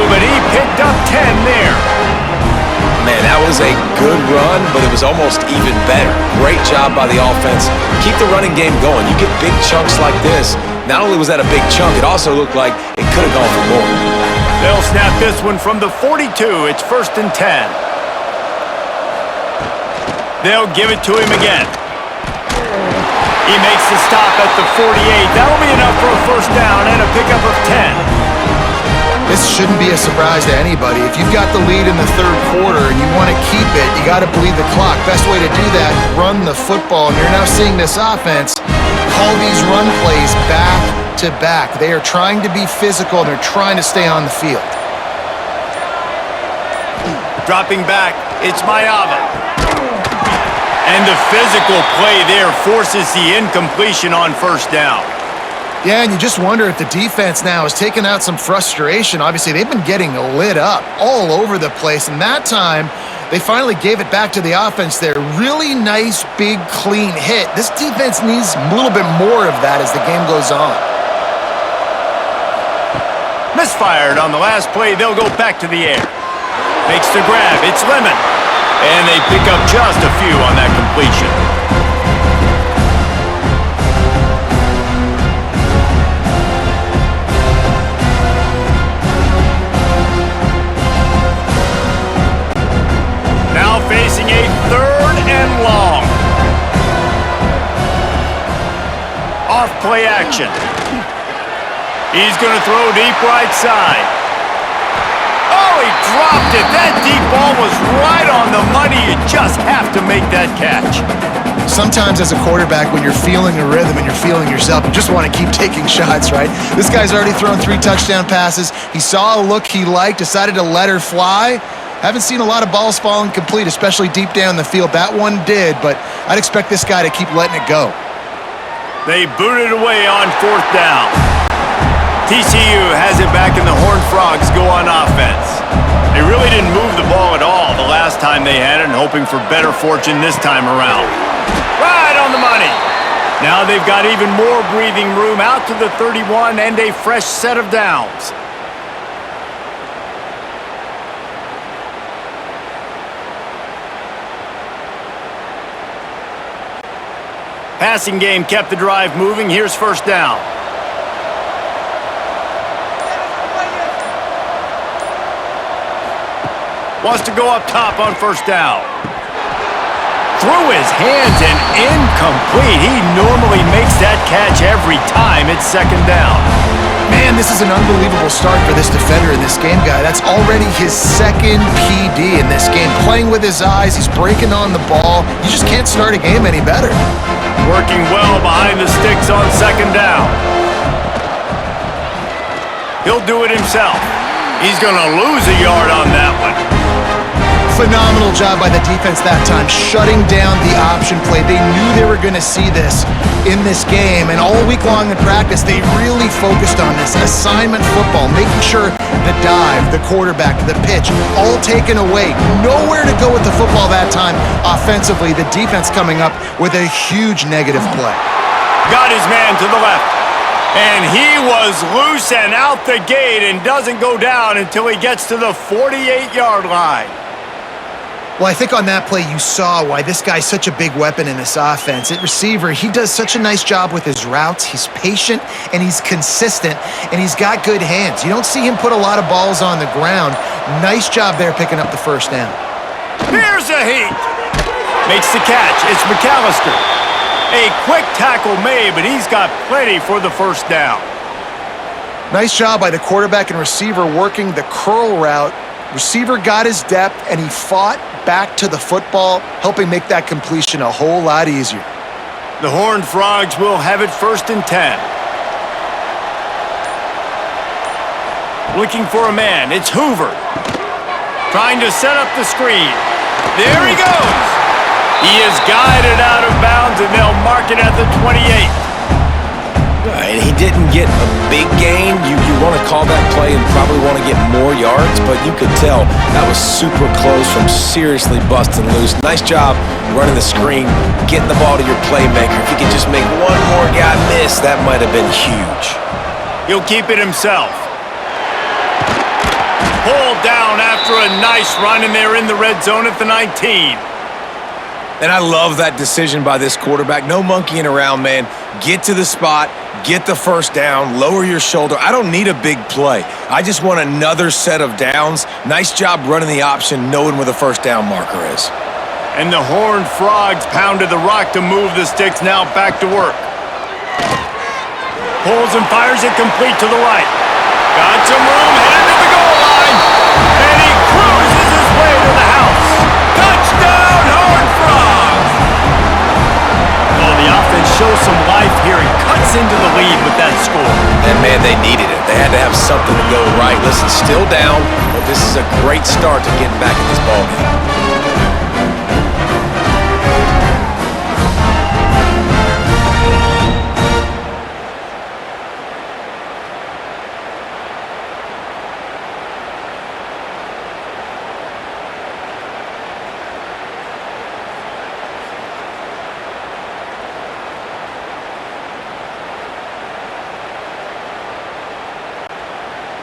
S1: but he picked up 10 there.
S3: Man, that was a good run, but it was almost even better. Great job by the offense. Keep the running game going. You get big chunks like this. Not only was that a big chunk, it also looked like it could have gone for more.
S1: They'll snap this one from the 42. It's 1st and 10. They'll give it to him again. He makes the stop at the 48. That'll be enough for a 1st down and a pickup of 10.
S2: This shouldn't be a surprise to anybody. If you've got the lead in the 3rd quarter and you want to keep it, you got to bleed the clock. Best way to do that, run the football. And you're now seeing this offense call these run plays back to back. They are trying to be physical, and they're trying to stay on the field.
S1: Dropping back, it's Mayava. And the physical play there forces the incompletion on 1st down.
S2: Yeah, and you just wonder if the defense now has taken out some frustration. Obviously, they've been getting lit up all over the place, and that time, they finally gave it back to the offense there. Really nice, big, clean hit. This defense needs a little bit more of that as the game goes on.
S1: Misfired on the last play. They'll go back to the air. Makes the grab. It's Lemon. And they pick up just a few on that completion. Now facing a 3rd and long. Off play action. He's going to throw deep right side. Oh, he dropped it. That deep ball was right on the money. You just have to make that catch.
S2: Sometimes as a quarterback, when you're feeling a rhythm and you're feeling yourself, you just want to keep taking shots, right? This guy's already thrown 3 touchdown passes. He saw a look he liked, decided to let her fly. Haven't seen a lot of balls falling complete, especially deep down the field. That one did, but I'd expect this guy to keep letting it go.
S1: They booted away on 4th down. TCU has it back and the Horned Frogs go on offense. They really didn't move the ball at all the last time they had it, and hoping for better fortune this time around. Right on the money. Now they've got even more breathing room out to the 31 and a fresh set of downs. Passing game kept the drive moving. Here's 1st down. Wants to go up top on 1st down. Through his hands and incomplete. He normally makes that catch every time. It's 2nd down.
S2: Man, this is an unbelievable start for this defender in this game, guy. That's already his 2nd PD in this game. Playing with his eyes, he's breaking on the ball. You just can't start a game any better.
S1: Working well behind the sticks on 2nd down. He'll do it himself. He's going to lose a yard on that one.
S2: Phenomenal job by the defense that time, shutting down the option play. They knew they were going to see this in this game, and all week long in practice, they really focused on this assignment football, making sure the dive, the quarterback, the pitch, all taken away. Nowhere to go with the football that time offensively. The defense coming up with a huge negative play.
S1: Got his man to the left. And he was loose and out the gate and doesn't go down until he gets to the 48-yard line.
S2: Well, I think on that play you saw why this guy's such a big weapon in this offense. At receiver, he does such a nice job with his routes. He's patient, and he's consistent, and he's got good hands. You don't see him put a lot of balls on the ground. Nice job there picking up the 1st down.
S1: Here's a heat. Makes the catch. It's McAllister. A quick tackle made, but he's got plenty for the 1st down.
S2: Nice job by the quarterback and receiver working the curl route. Receiver got his depth, and he fought back to the football, helping make that completion a whole lot easier.
S1: The Horned Frogs will have it 1st and 10. Looking for a man. It's Hoover. Trying to set up the screen. There he goes. He is guided out of bounds, and they'll mark it at the 28.
S3: And he didn't get a big gain. You want to call that play and probably want to get more yards, but you could tell that was super close from seriously busting loose. Nice job running the screen, getting the ball to your playmaker. If he could just make one more guy miss, that might have been huge.
S1: He'll keep it himself. Pulled down after a nice run, and they're in the red zone at the 19.
S3: And I love that decision by this quarterback. No monkeying around, man. Get to the spot, get the 1st down, lower your shoulder. I don't need a big play. I just want another set of downs. Nice job running the option, knowing where the 1st down marker is.
S1: And the Horned Frogs pounded the rock to move the sticks, now back to work. Pulls and fires it complete to the right. Got some room, headed to the goal line. And he cruises his way to the house. Touchdown, Horned Frogs! Oh, the offense shows some life here and cuts into the lead with that score.
S3: And, man, they needed it. They had to have something to go right. Listen, still down, but this is a great start to getting back in this ballgame.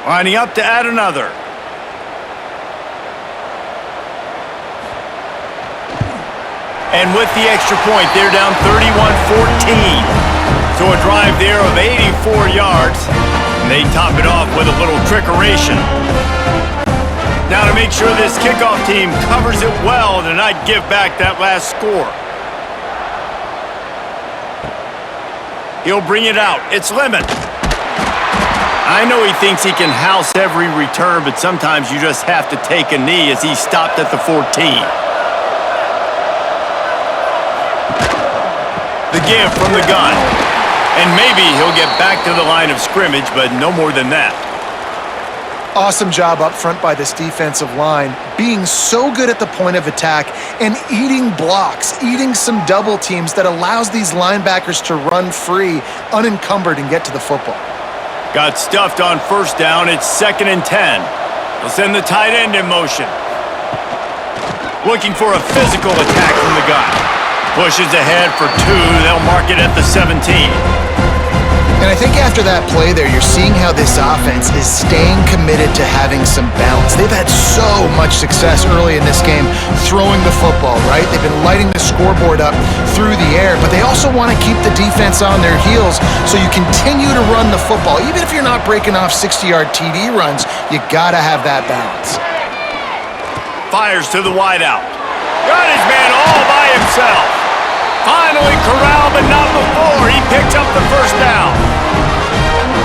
S1: Lining up to add another. And with the extra point, they're down 31-14. So a drive there of 84 yards. And they top it off with a little trickeration. Now to make sure this kickoff team covers it well to not give back that last score. He'll bring it out. It's Lemon. I know he thinks he can house every return, but sometimes you just have to take a knee as he stopped at the 14. The give from the gun. And maybe he'll get back to the line of scrimmage, but no more than that.
S2: Awesome job up front by this defensive line, being so good at the point of attack and eating blocks, eating some double teams that allows these linebackers to run free, unencumbered, and get to the football.
S1: Got stuffed on first down. It's 2nd and 10. They'll send the tight end in motion. Looking for a physical attack from the gun. Pushes ahead for 2. They'll mark it at the 17.
S2: And I think after that play there, you're seeing how this offense is staying committed to having some balance. They've had so much success early in this game throwing the football, right? They've been lighting the scoreboard up through the air, but they also want to keep the defense on their heels so you continue to run the football. Even if you're not breaking off 60-yard TD runs, you got to have that balance.
S1: Fires to the wideout. Got his man all by himself. Finally corralled, but not before. He picks up the first down.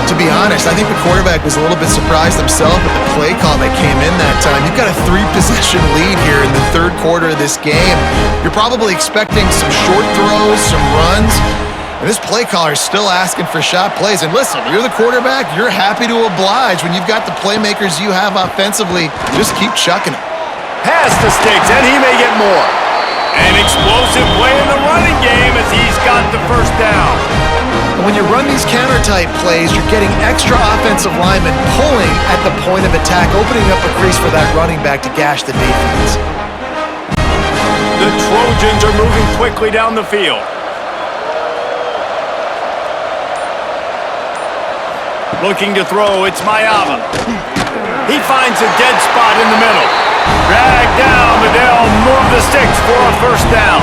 S2: To be honest, I think the quarterback was a little bit surprised himself at the play call that came in that time. You've got a 3-possession lead here in the third quarter of this game. You're probably expecting some short throws, some runs. And this play caller is still asking for shot plays. And listen, you're the quarterback. You're happy to oblige when you've got the playmakers you have offensively. Just keep chucking it.
S1: Pass to Sticks, and he may get more. An explosive play in the running game as he's got the first down.
S2: And when you run these counter-type plays, you're getting extra offensive linemen pulling at the point of attack, opening up a crease for that running back to gash the defense.
S1: The Trojans are moving quickly down the field. Looking to throw, it's Mayava. He finds a dead spot in the middle. Dragged down, but they'll move the sticks for a first down.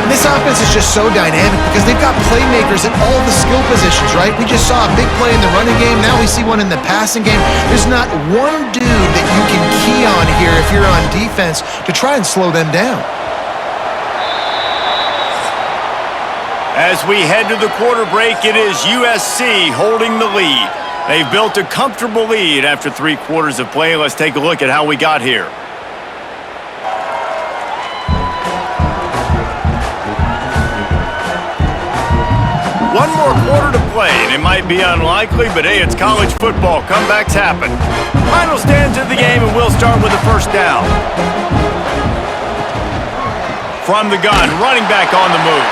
S2: This offense is just so dynamic because they've got playmakers at all the skill positions, right? We just saw a big play in the running game. Now we see one in the passing game. There's not one dude that you can key on here if you're on defense to try and slow them down.
S1: As we head to the quarter break, it is USC holding the lead. They've built a comfortable lead after 3 quarters of play. Let's take a look at how we got here. One more quarter to play, and it might be unlikely, but hey, it's college football. Comebacks happen. Final stands of the game, and we'll start with the first down. From the gun, running back on the move.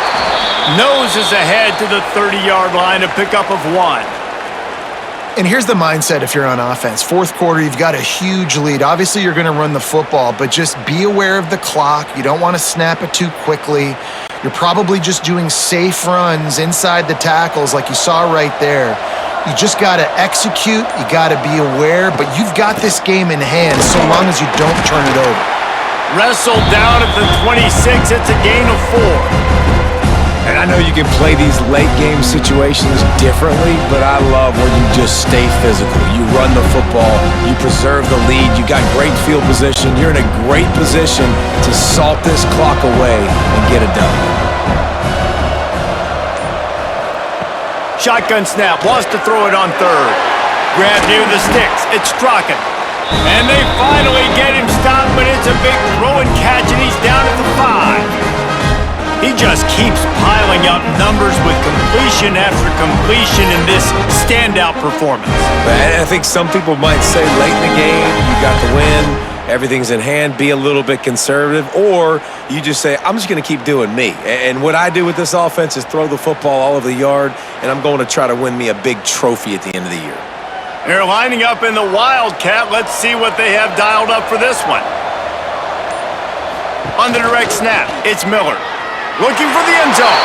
S1: Noses ahead to the 30-yard line, a pickup of 1.
S2: And here's the mindset if you're on offense. Fourth quarter, you've got a huge lead. Obviously, you're going to run the football, but just be aware of the clock. You don't want to snap it too quickly. You're probably just doing safe runs inside the tackles like you saw right there. You just got to execute. You got to be aware, but you've got this game in hand so long as you don't turn it over.
S1: Wrestled down at the 26. It's a gain of 4.
S3: And I know you can play these late-game situations differently, but I love when you just stay physical. You run the football, you preserve the lead, you got great field position, you're in a great position to salt this clock away and get it done.
S1: Shotgun snap, wants to throw it on third. Grab near the sticks, it's Strachan. And they finally get him stopped, but it's a big throw and catch, and he's down at the 5. He just keeps piling up numbers with completion after completion in this standout performance.
S3: I think some people might say late in the game, you got the win, everything's in hand, be a little bit conservative, or you just say, I'm just going to keep doing me. And what I do with this offense is throw the football all over the yard, and I'm going to try to win me a big trophy at the end of the year.
S1: They're lining up in the Wildcat. Let's see what they have dialed up for this one. On the direct snap, it's Miller. Looking for the end zone.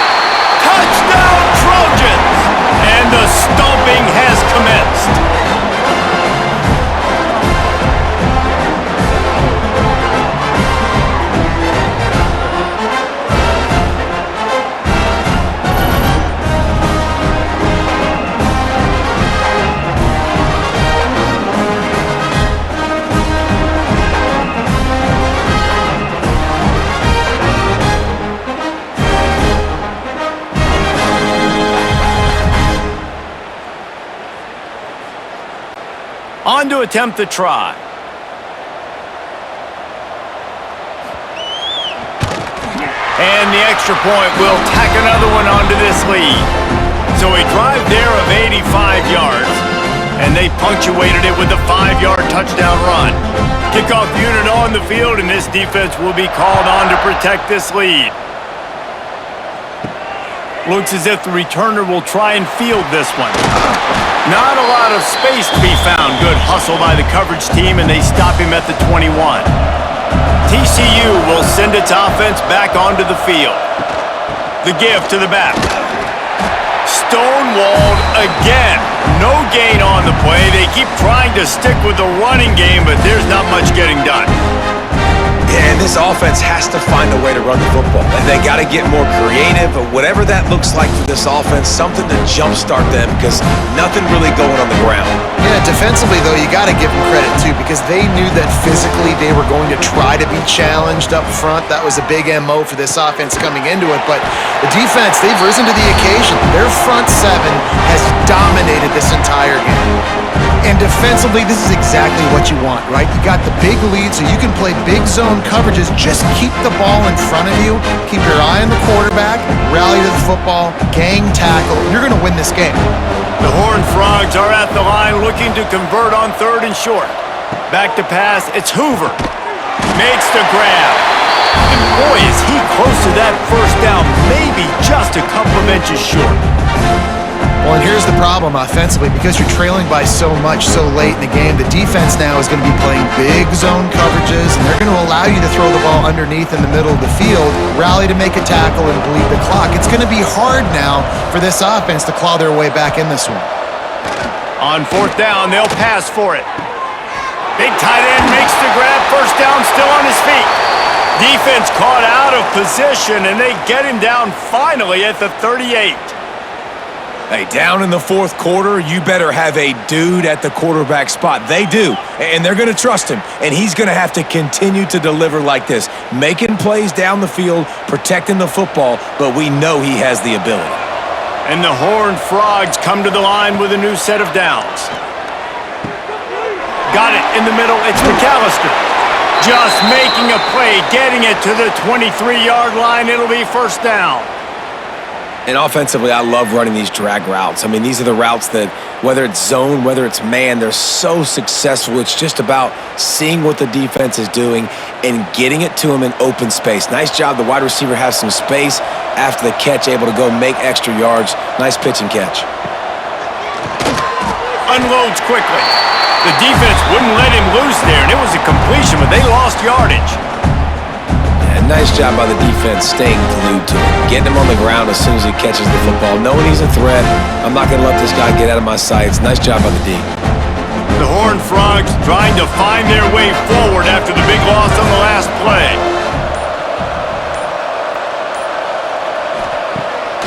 S1: Touchdown, Trojans! And the stomping has commenced. On to attempt the try. And the extra point will tack another one onto this lead. So a drive there of 85 yards, and they punctuated it with a 5-yard touchdown run. Kickoff unit on the field, and this defense will be called on to protect this lead. Looks as if the returner will try and field this one. Not a lot of space to be found. Good hustle by the coverage team, and they stop him at the 21. TCU will send its offense back onto the field. The give to the back. Stonewalled again. No gain on the play. They keep trying to stick with the running game, but there's not much getting done.
S3: Yeah, and this offense has to find a way to run the football. And they got to get more creative, but whatever that looks like for this offense, something to jumpstart them because nothing really going on the ground.
S2: Yeah, defensively, though, you got to give them credit, too, because they knew that physically they were going to try to be challenged up front. That was a big MO for this offense coming into it. But the defense, they've risen to the occasion. Their front seven has dominated this entire game. And defensively, this is exactly what you want, right? You got the big lead, so you can play big zone coverages. Just keep the ball in front of you. Keep your eye on the quarterback. Rally to the football. Gang tackle. You're going to win this game.
S1: The Horned Frogs are at the line looking to convert on 3rd and short. Back to pass. It's Hoover. Makes the grab. And boy, is he close to that first down. Maybe just a couple of inches short.
S2: Well, and here's the problem offensively. Because you're trailing by so much so late in the game, the defense now is going to be playing big zone coverages, and they're going to allow you to throw the ball underneath in the middle of the field, rally to make a tackle, and bleed the clock. It's going to be hard now for this offense to claw their way back in this one.
S1: On 4th down, they'll pass for it. Big tight end makes the grab. First down, still on his feet. Defense caught out of position, and they get him down finally at the 38.
S3: Hey, down in the 4th quarter, you better have a dude at the quarterback spot. They do, and they're going to trust him, and he's going to have to continue to deliver like this, making plays down the field, protecting the football, but we know he has the ability.
S1: And the Horned Frogs come to the line with a new set of downs. Got it in the middle. It's McAllister. Just making a play, getting it to the 23-yard line. It'll be first down.
S3: And offensively, I love running these drag routes. I mean, these are the routes that, whether it's zone, whether it's man, they're so successful. It's just about seeing what the defense is doing and getting it to them in open space. Nice job. The wide receiver has some space after the catch, able to go make extra yards. Nice pitch and catch.
S1: Unloads quickly. The defense wouldn't let him loose there, and it was a completion, but they lost yardage.
S3: And nice job by the defense staying glued to him, getting him on the ground as soon as he catches the football, knowing he's a threat. I'm not going to let this guy get out of my sights. Nice job by the D.
S1: The Horned Frogs trying to find their way forward after the big loss on the last play.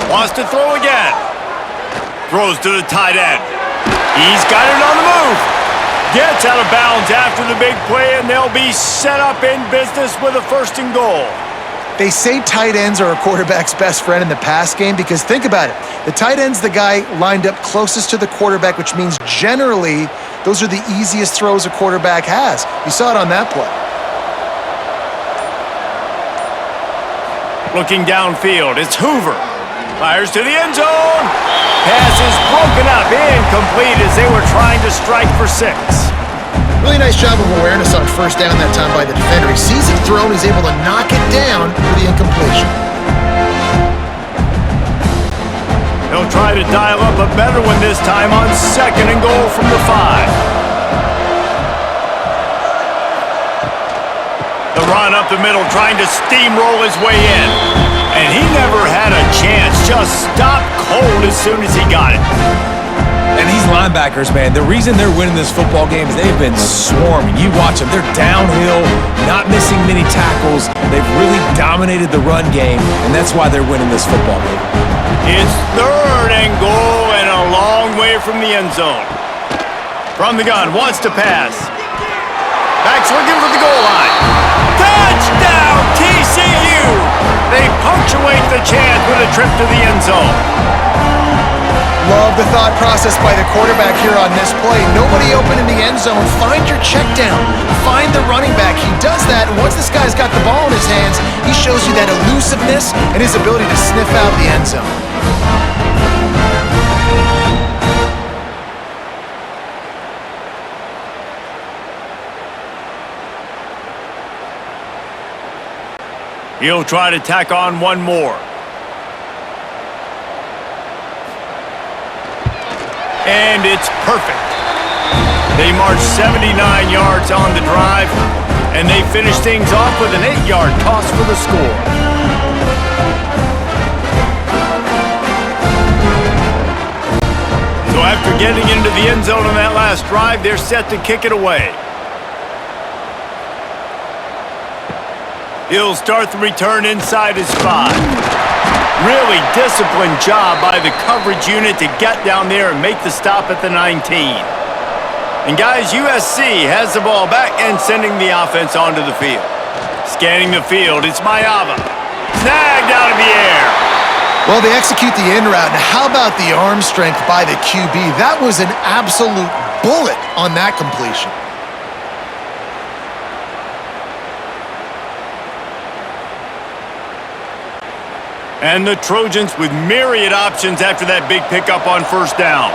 S1: Wants to throw again. Throws to the tight end. He's got it on the move. Gets out of bounds after the big play, and they'll be set up in business with a 1st and goal.
S2: They say tight ends are a quarterback's best friend in the pass game because think about it. The tight end's the guy lined up closest to the quarterback, which means generally those are the easiest throws a quarterback has. You saw it on that play.
S1: Looking downfield, it's Hoover. Fires to the end zone. Pass is broken up, incomplete as they were trying to strike for 6.
S2: Really nice job of awareness on 1st down that time by the defender. He sees it thrown, he's able to knock it down for the incompletion.
S1: They'll try to dial up a better one this time on 2nd and goal from the 5. The run up the middle, trying to steamroll his way in. And he never had a chance, just stopped cold as soon as he got it.
S3: And these linebackers, man, the reason they're winning this football game is they've been swarming. You watch them. They're downhill, not missing many tackles. They've really dominated the run game, and that's why they're winning this football game.
S1: It's 3rd and goal and a long way from the end zone. From the gun, wants to pass. Back's looking for the goal line. Touchdown, TCU! They punctuate the chance with a trip to the end zone.
S2: Love the thought process by the quarterback here on this play. Nobody open in the end zone. Find your check down. Find the running back. He does that, and once this guy's got the ball in his hands, he shows you that elusiveness and his ability to sniff out the end zone.
S1: He'll try to tack on one more. And it's perfect. They march 79 yards on the drive, and they finish things off with an 8-yard toss for the score. So after getting into the end zone on that last drive, they're set to kick it away. He'll start the return inside his 5. Really disciplined job by the coverage unit to get down there and make the stop at the 19. And guys, USC has the ball back and sending the offense onto the field. Scanning the field, it's Mayava. Snagged out of the air.
S2: Well, they execute the in route. Now, how about the arm strength by the QB? That was an absolute bullet on that completion.
S1: And the Trojans with myriad options after that big pickup on first down.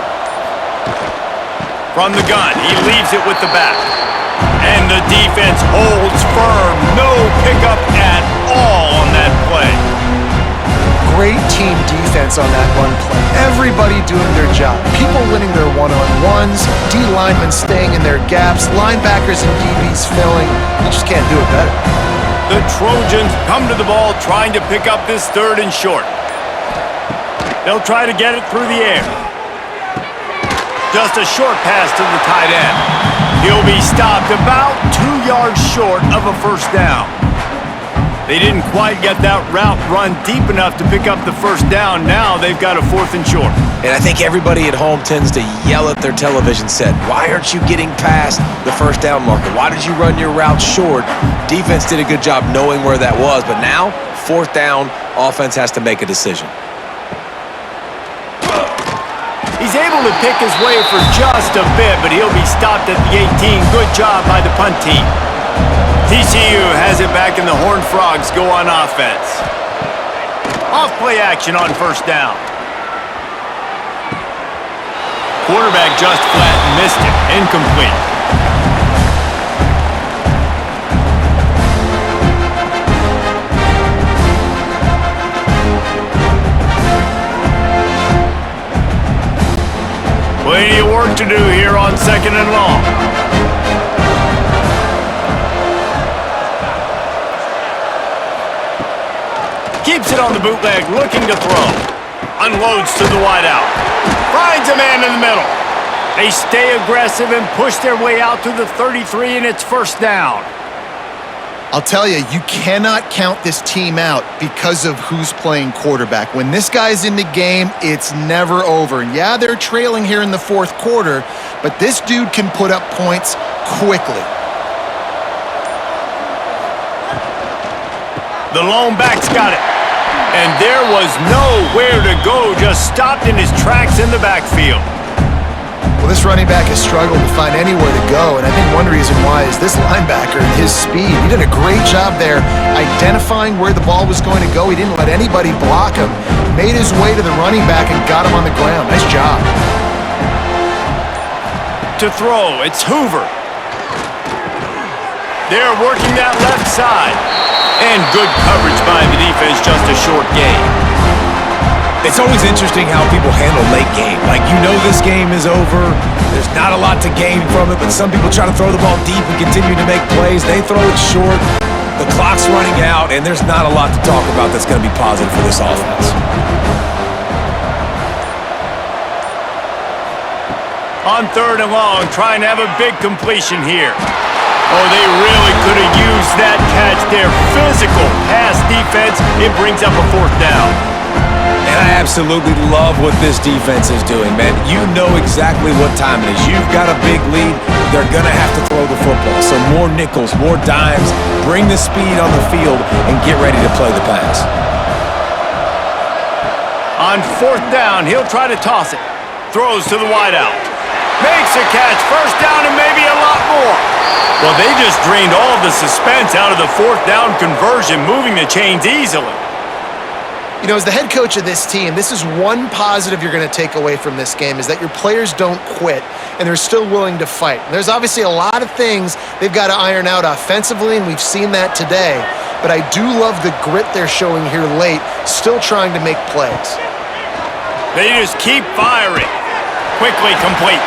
S1: From the gun, he leaves it with the back. And the defense holds firm. No pickup at all on that play.
S2: Great team defense on that run play. Everybody doing their job. People winning their one-on-ones, D linemen staying in their gaps, linebackers and DBs filling. You just can't do it better.
S1: The Trojans come to the ball trying to pick up this 3rd and short. They'll try to get it through the air. Just a short pass to the tight end. He'll be stopped about 2 yards short of a first down. They didn't quite get that route run deep enough to pick up the first down. Now they've got a 4th and short.
S3: And I think everybody at home tends to yell at their television set, why aren't you getting past the first down marker? Why did you run your route short? Defense did a good job knowing where that was, but now, 4th down, offense has to make a decision.
S1: He's able to pick his way for just a bit, but he'll be stopped at the 18. Good job by the punt team. TCU has it back, and the Horned Frogs go on offense. Off-play action on first down. Quarterback just flat missed it. Incomplete. Plenty of work to do here on 2nd and long. Keeps it on the bootleg, looking to throw. Unloads to the wideout. Finds a man in the middle. They stay aggressive and push their way out to the 33, and it's first down.
S2: I'll tell you, you cannot count this team out because of who's playing quarterback. When this guy's in the game, it's never over. And yeah, they're trailing here in the 4th quarter, but this dude can put up points quickly.
S1: The lone back's got it. And there was nowhere to go, just stopped in his tracks in the backfield.
S2: Well, this running back has struggled to find anywhere to go, and I think one reason why is this linebacker and his speed. He did a great job there identifying where the ball was going to go. He didn't let anybody block him. Made his way to the running back and got him on the ground. Nice job.
S1: To throw, it's Hoover. They're working that left side. And good coverage by the defense, just a short gain.
S3: It's always interesting how people handle late game. Like, you know this game is over. There's not a lot to gain from it, but some people try to throw the ball deep and continue to make plays. They throw it short. The clock's running out, and there's not a lot to talk about that's going to be positive for this offense.
S1: On 3rd and long, trying to have a big completion here. Oh, they really could have used that catch there. Physical pass defense. It brings up a 4th down.
S3: And I absolutely love what this defense is doing, man. You know exactly what time it is. You've got a big lead. They're going to have to throw the football. So more nickels, more dimes. Bring the speed on the field and get ready to play the pass.
S1: On 4th down, he'll try to toss it. throws to the wideout. Makes a catch, first down and maybe a lot more. Well, they just drained all the suspense out of the fourth down conversion, moving the chains easily.
S2: You know, as the head coach of this team, this is one positive you're going to take away from this game, is that your players don't quit, and they're still willing to fight. And there's obviously a lot of things they've got to iron out offensively, and we've seen that today. But I do love the grit they're showing here late, still trying to make plays.
S1: They just keep firing. Quickly complete.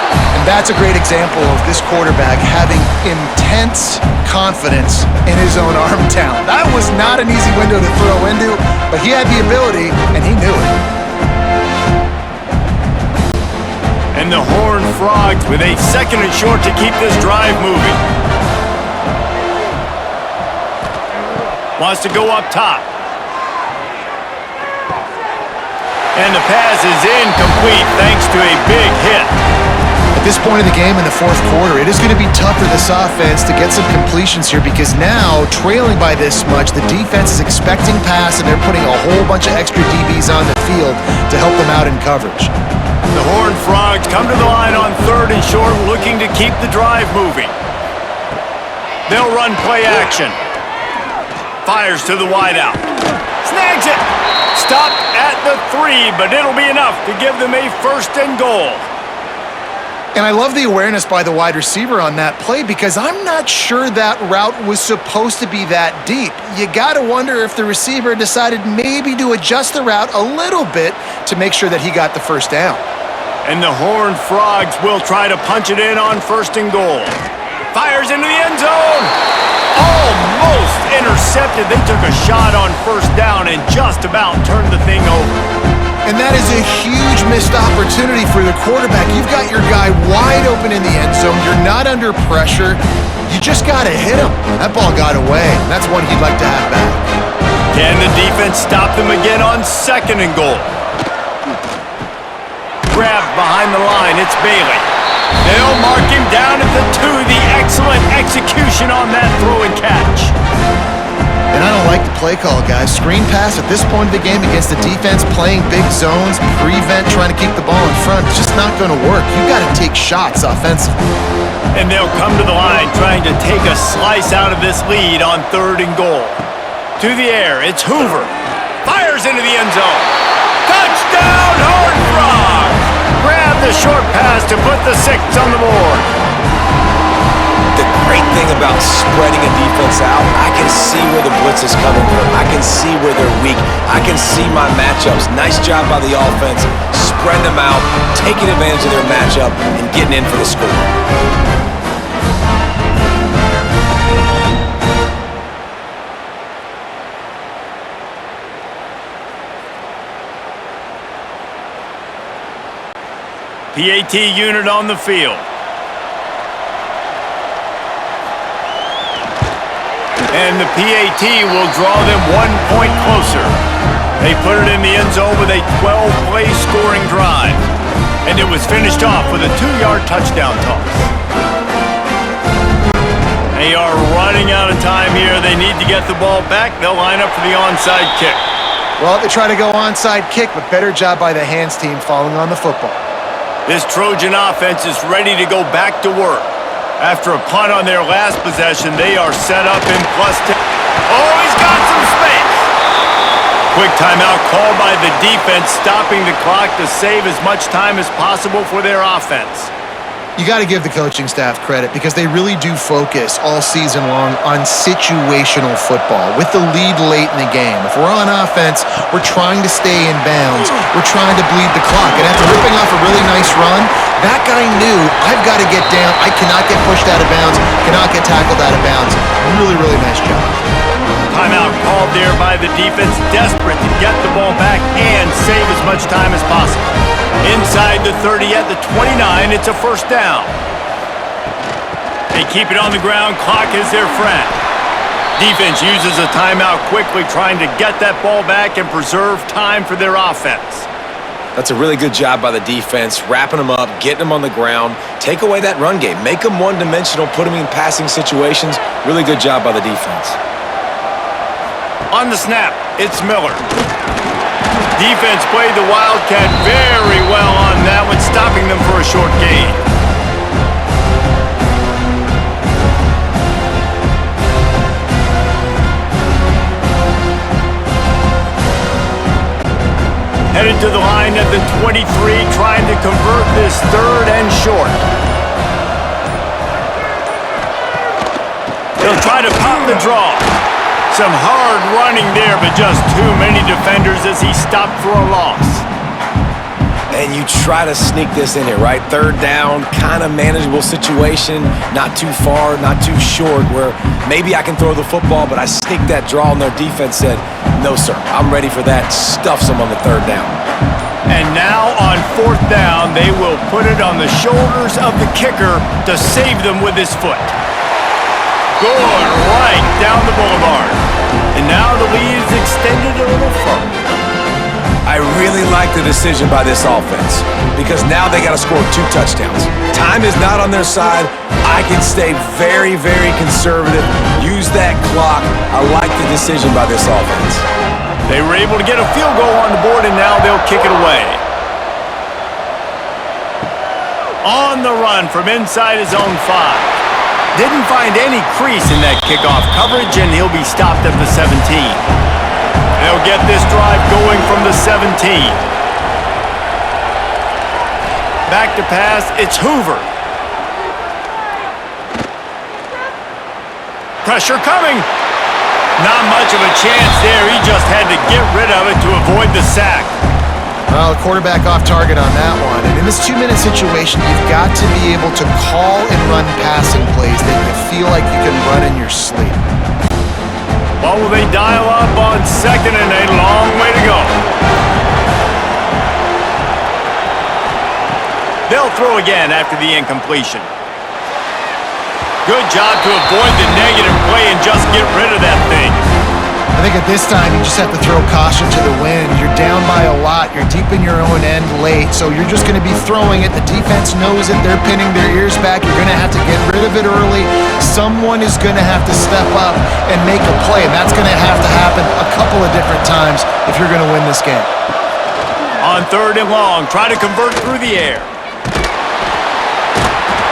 S2: And that's a great example of this quarterback having intense confidence in his own arm talent. That was not an easy window to throw into, but he had the ability, and he knew it.
S1: And the Horned Frogs with a second and short to keep this drive moving. Wants to go up top. And the pass is incomplete thanks to a big hit.
S2: At this point in the game in the fourth quarter, it is going to be tough for this offense to get some completions here, because now, trailing by this much, the defense is expecting pass, and they're putting a whole bunch of extra DBs on the field to help them out in coverage.
S1: The Horned Frogs come to the line on third and short, looking to keep the drive moving. They'll run play action. Fires to the wideout. Snags it. Stopped at the 3, but it'll be enough to give them a first and goal.
S2: And I love the awareness by the wide receiver on that play, because I'm not sure that route was supposed to be that deep. You got to wonder if the receiver decided maybe to adjust the route a little bit to make sure that he got the first down.
S1: And the Horned Frogs will try to punch it in on first and goal. Fires into the end zone. Almost intercepted. They took a shot on first down and just about turned the thing over.
S2: And that is a huge missed opportunity for the quarterback. You've got your guy wide open in the end zone. You're not under pressure. You just got to hit him. That ball got away. That's one he'd like to have back.
S1: Can the defense stop them again on second and goal? Grabbed behind the line. It's Bailey. They'll mark him down at the 2. The excellent execution on that throw and catch.
S2: And I don't like the play call, guys. Screen pass at this point of the game against the defense, playing big zones, prevent, trying to keep the ball in front. It's just not going to work. You've got to take shots offensively.
S1: And they'll come to the line trying to take a slice out of this lead on third and goal. To the air, it's Hoover. Fires into the end zone. Touchdown, Horned Frogs! Grab the short pass to put the 6 on the board.
S3: The great thing about spreading a defense out, I can see where the blitz is coming from. I can see where they're weak. I can see my matchups. Nice job by the offense. Spread them out, taking advantage of their matchup, and getting in for the score.
S1: PAT unit on the field. And the PAT will draw them 1 point closer. They put it in the end zone with a 12-play scoring drive. And it was finished off with a 2-yard touchdown toss. They are running out of time here. They need to get the ball back. They'll line up for the onside kick.
S2: Well, they try to go onside kick, but better job by the hands team falling on the football.
S1: This Trojan offense is ready to go back to work. After a punt on their last possession, they are set up in +10. Oh, he's got some space. Quick timeout called by the defense, stopping the clock to save as much time as possible for their offense.
S2: You got to give the coaching staff credit, because they really do focus all season long on situational football with the lead late in the game. If we're on offense, we're trying to stay in bounds. We're trying to bleed the clock. And after ripping off a really nice run, that guy knew, I've got to get down. I cannot get pushed out of bounds, cannot get tackled out of bounds. Really, really nice job.
S1: Timeout called there by the defense, desperate to get the ball back and save as much time as possible. Inside the 30 at the 29, it's a first down. They keep it on the ground, clock is their friend. Defense uses a timeout quickly, trying to get that ball back and preserve time for their offense.
S3: That's a really good job by the defense, wrapping them up, getting them on the ground, take away that run game, make them one-dimensional, put them in passing situations. Really good job by the defense.
S1: On the snap, it's Miller. Defense played the Wildcat very well on that with stopping them for a short gain. Headed to the line at the 23, trying to convert this third and short. He'll try to pop the draw. Some hard running there, but just too many defenders as he stopped for a loss.
S3: And you try to sneak this in here, right? Third down, kind of manageable situation, not too far, not too short, where maybe I can throw the football, but I sneak that draw and their defense said, no, sir, I'm ready for that. Stuffs them on the third down.
S1: And now on fourth down, they will put it on the shoulders of the kicker to save them with his foot. Good, right down the boulevard. And now the lead is extended a little further.
S3: I really like the decision by this offense because now they got to score 2 touchdowns. Time is not on their side. I can stay very, very conservative. Use that clock. I like the decision by this offense.
S1: They were able to get a field goal on the board, and now they'll kick it away. On the run from inside his own 5. Didn't find any crease in that kickoff coverage, and he'll be stopped at the 17. They'll get this drive going from the 17. Back to pass, it's Hoover. Pressure coming. Not much of a chance there. He just had to get rid of it to avoid the sack.
S2: Well, the quarterback off target on that one. And in this 2-minute situation, you've got to be able to call and run passing plays that you feel like you can run in your sleep.
S1: Well, will they dial up on second and a long way to go? They'll throw again after the incompletion. Good job to avoid the negative play and just get rid of that thing.
S2: I think at this time, you just have to throw caution to the wind. You're down by a lot. You're deep in your own end late, so you're just going to be throwing it. The defense knows it. They're pinning their ears back. You're going to have to get rid of it early. Someone is going to have to step up and make a play, and that's going to have to happen a couple of different times if you're going to win this game.
S1: On third and long, try to convert through the air.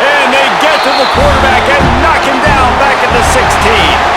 S1: And they get to the quarterback and knock him down back at the 16.